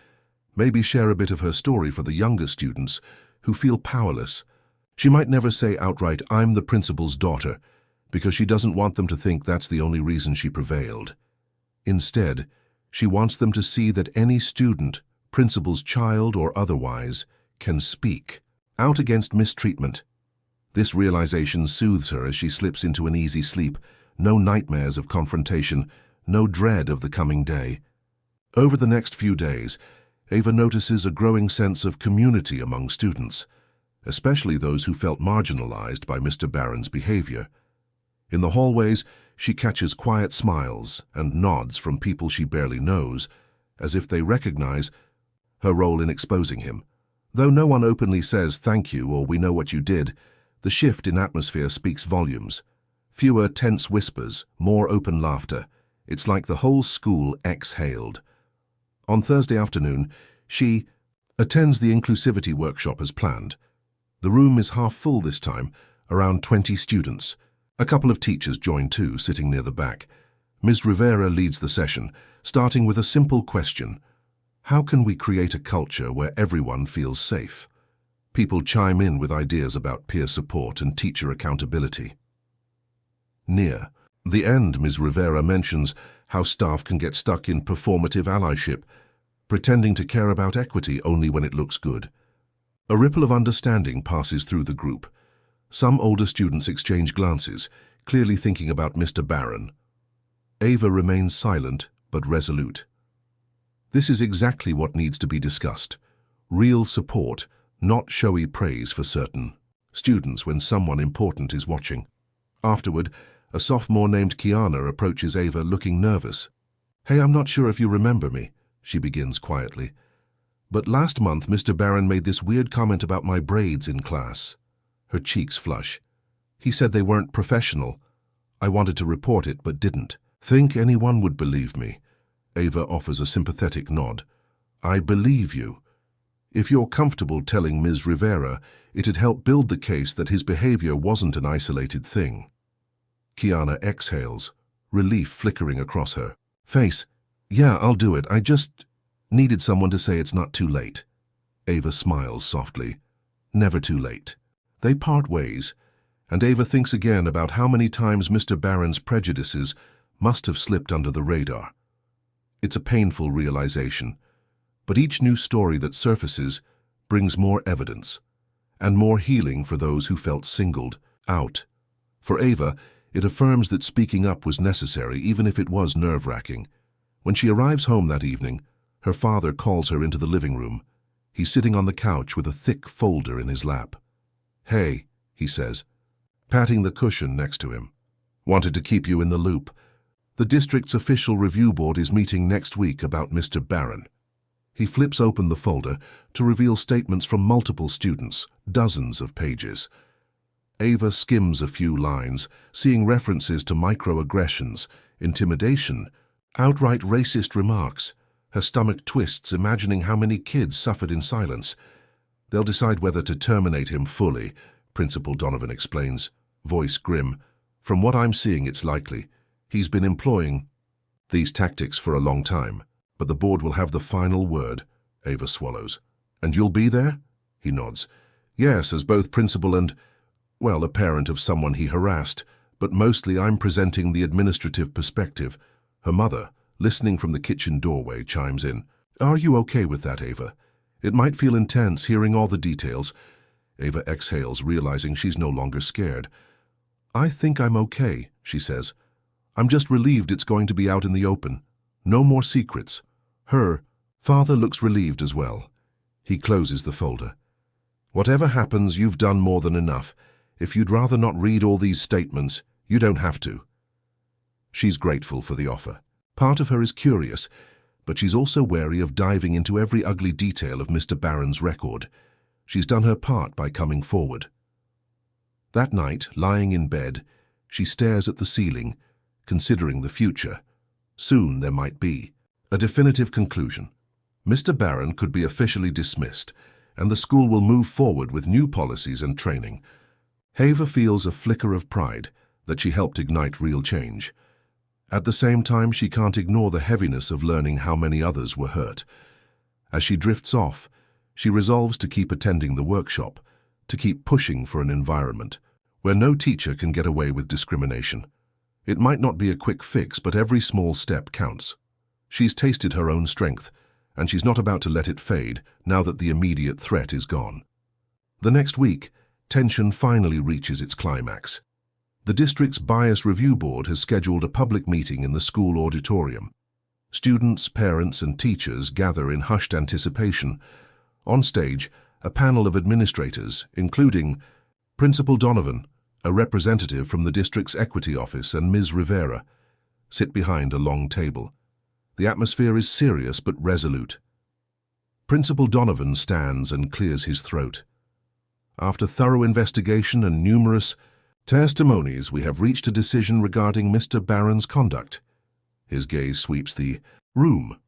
Maybe share a bit of her story for the younger students who feel powerless. She might never say outright, "I'm the principal's daughter," because she doesn't want them to think that's the only reason she prevailed. Instead, she wants them to see that any student, principal's child or otherwise, can speak out against mistreatment. This realization soothes her as she slips into an easy sleep, no nightmares of confrontation, no dread of the coming day. Over the next few days, Ava notices a growing sense of community among students, especially those who felt marginalized by Mr. Barron's behavior. In the hallways, she catches quiet smiles and nods from people she barely knows, as if they recognize her role in exposing him. Though no one openly says "thank you" or "we know what you did," the shift in atmosphere speaks volumes. Fewer tense whispers, more open laughter. It's like the whole school exhaled. On Thursday afternoon, she attends the inclusivity workshop as planned. The room is half full this time, around 20 students. A couple of teachers join too, sitting near the back. Ms. Rivera leads the session, starting with a simple question. How can we create a culture where everyone feels safe? People chime in with ideas about peer support and teacher accountability. Near the end, Ms. Rivera mentions how staff can get stuck in performative allyship, pretending to care about equity only when it looks good. A ripple of understanding passes through the group. Some older students exchange glances, clearly thinking about Mr. Barron. Ava remains silent but resolute. This is exactly what needs to be discussed. Real support, not showy praise for certain students when someone important is watching. Afterward, a sophomore named Kiana approaches Ava looking nervous. "Hey, I'm not sure if you remember me," she begins quietly. "But last month Mr. Barron made this weird comment about my braids in class." Her cheeks flush. "He said they weren't professional. I wanted to report it but didn't." "Think anyone would believe me?" Ava offers a sympathetic nod. "I believe you. If you're comfortable telling Ms. Rivera, it'd help build the case that his behavior wasn't an isolated thing." Kiana exhales, relief flickering across her face. "Yeah, I'll do it. I just needed someone to say it's not too late." Ava smiles softly. Never too late. They part ways, and Ava thinks again about how many times Mr. Barron's prejudices must have slipped under the radar. It's a painful realization, but each new story that surfaces brings more evidence, and more healing for those who felt singled out. For Ava, it affirms that speaking up was necessary, even if it was nerve-wracking. When she arrives home that evening, her father calls her into the living room. He's sitting on the couch with a thick folder in his lap. "Hey," he says, patting the cushion next to him. "Wanted to keep you in the loop. The district's official review board is meeting next week about Mr. Barron." He flips open the folder to reveal statements from multiple students, dozens of pages. Ava skims a few lines, seeing references to microaggressions, intimidation, outright racist remarks. Her stomach twists, imagining how many kids suffered in silence. "They'll decide whether to terminate him fully," Principal Donovan explains, voice grim. "From what I'm seeing, it's likely. He's been employing these tactics for a long time, but the board will have the final word." Ava swallows. "And you'll be there?" He nods. "Yes, as both principal and, well, a parent of someone he harassed, but mostly I'm presenting the administrative perspective." Her mother, listening from the kitchen doorway, chimes in. "Are you okay with that, Ava? It might feel intense hearing all the details." Ava exhales, realizing she's no longer scared. "I think I'm okay," she says. "I'm just relieved it's going to be out in the open. No more secrets." Her father looks relieved as well. He closes the folder. "Whatever happens, you've done more than enough. If you'd rather not read all these statements, you don't have to." She's grateful for the offer. Part of her is curious, but she's also wary of diving into every ugly detail of Mr. Barron's record. She's done her part by coming forward. That night, lying in bed, she stares at the ceiling, considering the future. Soon there might be a definitive conclusion. Mr. Barron could be officially dismissed, and the school will move forward with new policies and training. Ava feels a flicker of pride that she helped ignite real change. At the same time, she can't ignore the heaviness of learning how many others were hurt. As she drifts off, she resolves to keep attending the workshop, to keep pushing for an environment where no teacher can get away with discrimination. It might not be a quick fix, but every small step counts. She's tasted her own strength, and she's not about to let it fade now that the immediate threat is gone. The next week, tension finally reaches its climax. The district's Bias Review Board has scheduled a public meeting in the school auditorium. Students, parents, and teachers gather in hushed anticipation. On stage, a panel of administrators, including Principal Donovan, a representative from the district's equity office, and Ms. Rivera, sit behind a long table. The atmosphere is serious but resolute. Principal Donovan stands and clears his throat. After thorough investigation and numerous testimonies, we have reached a decision regarding Mr. Barron's conduct. His gaze sweeps the room.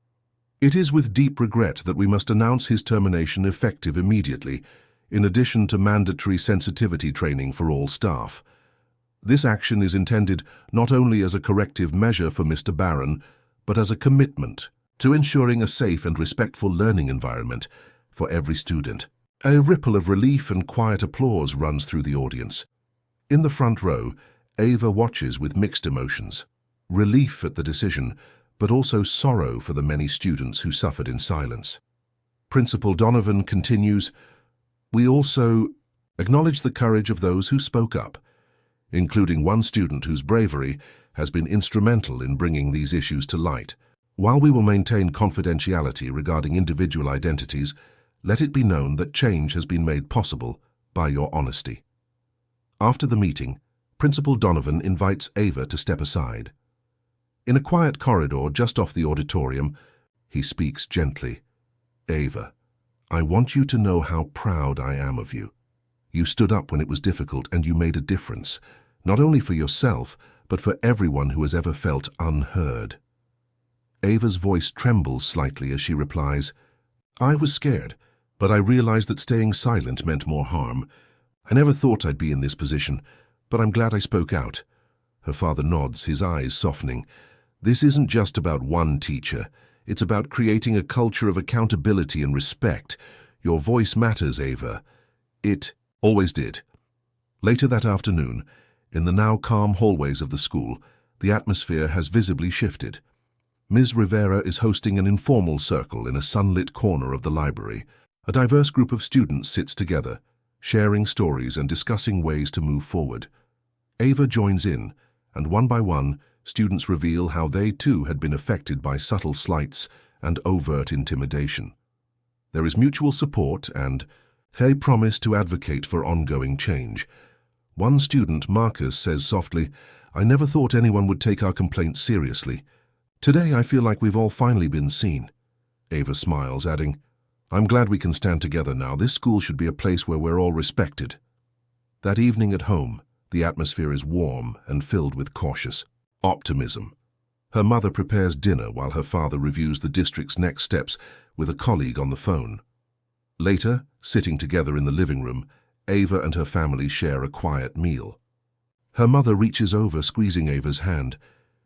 It is with deep regret that we must announce his termination effective immediately, in addition to mandatory sensitivity training for all staff. This action is intended not only as a corrective measure for Mr. Barron, but as a commitment to ensuring a safe and respectful learning environment for every student. A ripple of relief and quiet applause runs through the audience. In the front row, Ava watches with mixed emotions. Relief at the decision, but also sorrow for the many students who suffered in silence. Principal Donovan continues, "We also acknowledge the courage of those who spoke up, including one student whose bravery has been instrumental in bringing these issues to light. While we will maintain confidentiality regarding individual identities, let it be known that change has been made possible by your honesty." After the meeting, Principal Donovan invites Ava to step aside. In a quiet corridor just off the auditorium, he speaks gently. "Ava, I want you to know how proud I am of you. You stood up when it was difficult and you made a difference, not only for yourself, but for everyone who has ever felt unheard." Ava's voice trembles slightly as she replies, "I was scared, but I realized that staying silent meant more harm. I never thought I'd be in this position, but I'm glad I spoke out." Her father nods, his eyes softening. "This isn't just about one teacher. It's about creating a culture of accountability and respect. Your voice matters, Ava. It always did." Later that afternoon, in the now calm hallways of the school, the atmosphere has visibly shifted. Ms. Rivera is hosting an informal circle in a sunlit corner of the library. A diverse group of students sits together, sharing stories and discussing ways to move forward. Ava joins in, and one by one, students reveal how they too had been affected by subtle slights and overt intimidation. There is mutual support, and they promise to advocate for ongoing change. One student, Marcus, says softly, "I never thought anyone would take our complaints seriously. Today I feel like we've all finally been seen." Ava smiles, adding, "I'm glad we can stand together now. This school should be a place where we're all respected." That evening at home, the atmosphere is warm and filled with cautious optimism. Her mother prepares dinner while her father reviews the district's next steps with a colleague on the phone. Later, sitting together in the living room, Ava and her family share a quiet meal. Her mother reaches over, squeezing Ava's hand.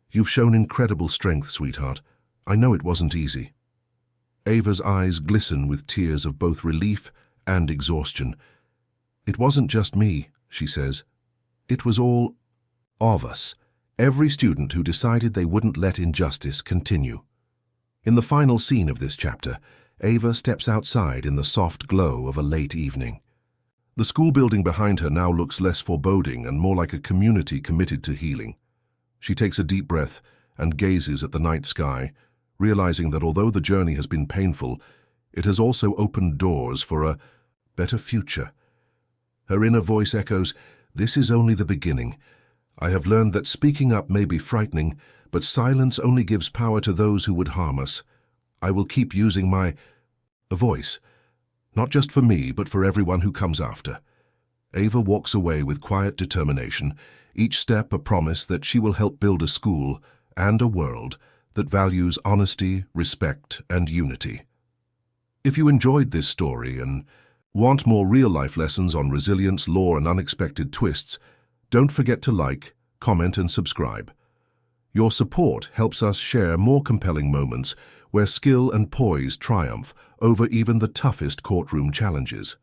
"You've shown incredible strength, sweetheart. I know it wasn't easy." Ava's eyes glisten with tears of both relief and exhaustion. "It wasn't just me," she says. "It was all of us. Every student who decided they wouldn't let injustice continue." In the final scene of this chapter, Ava steps outside in the soft glow of a late evening. The school building behind her now looks less foreboding and more like a community committed to healing. She takes a deep breath and gazes at the night sky, realizing that although the journey has been painful, it has also opened doors for a better future. Her inner voice echoes, "This is only the beginning. I have learned that speaking up may be frightening, but silence only gives power to those who would harm us. I will keep using my voice, not just for me, but for everyone who comes after." Ava walks away with quiet determination, each step a promise that she will help build a school and a world that values honesty, respect, and unity. If you enjoyed this story and want more real-life lessons on resilience, law, and unexpected twists, don't forget to like, comment, and subscribe. Your support helps us share more compelling moments where skill and poise triumph over even the toughest courtroom challenges.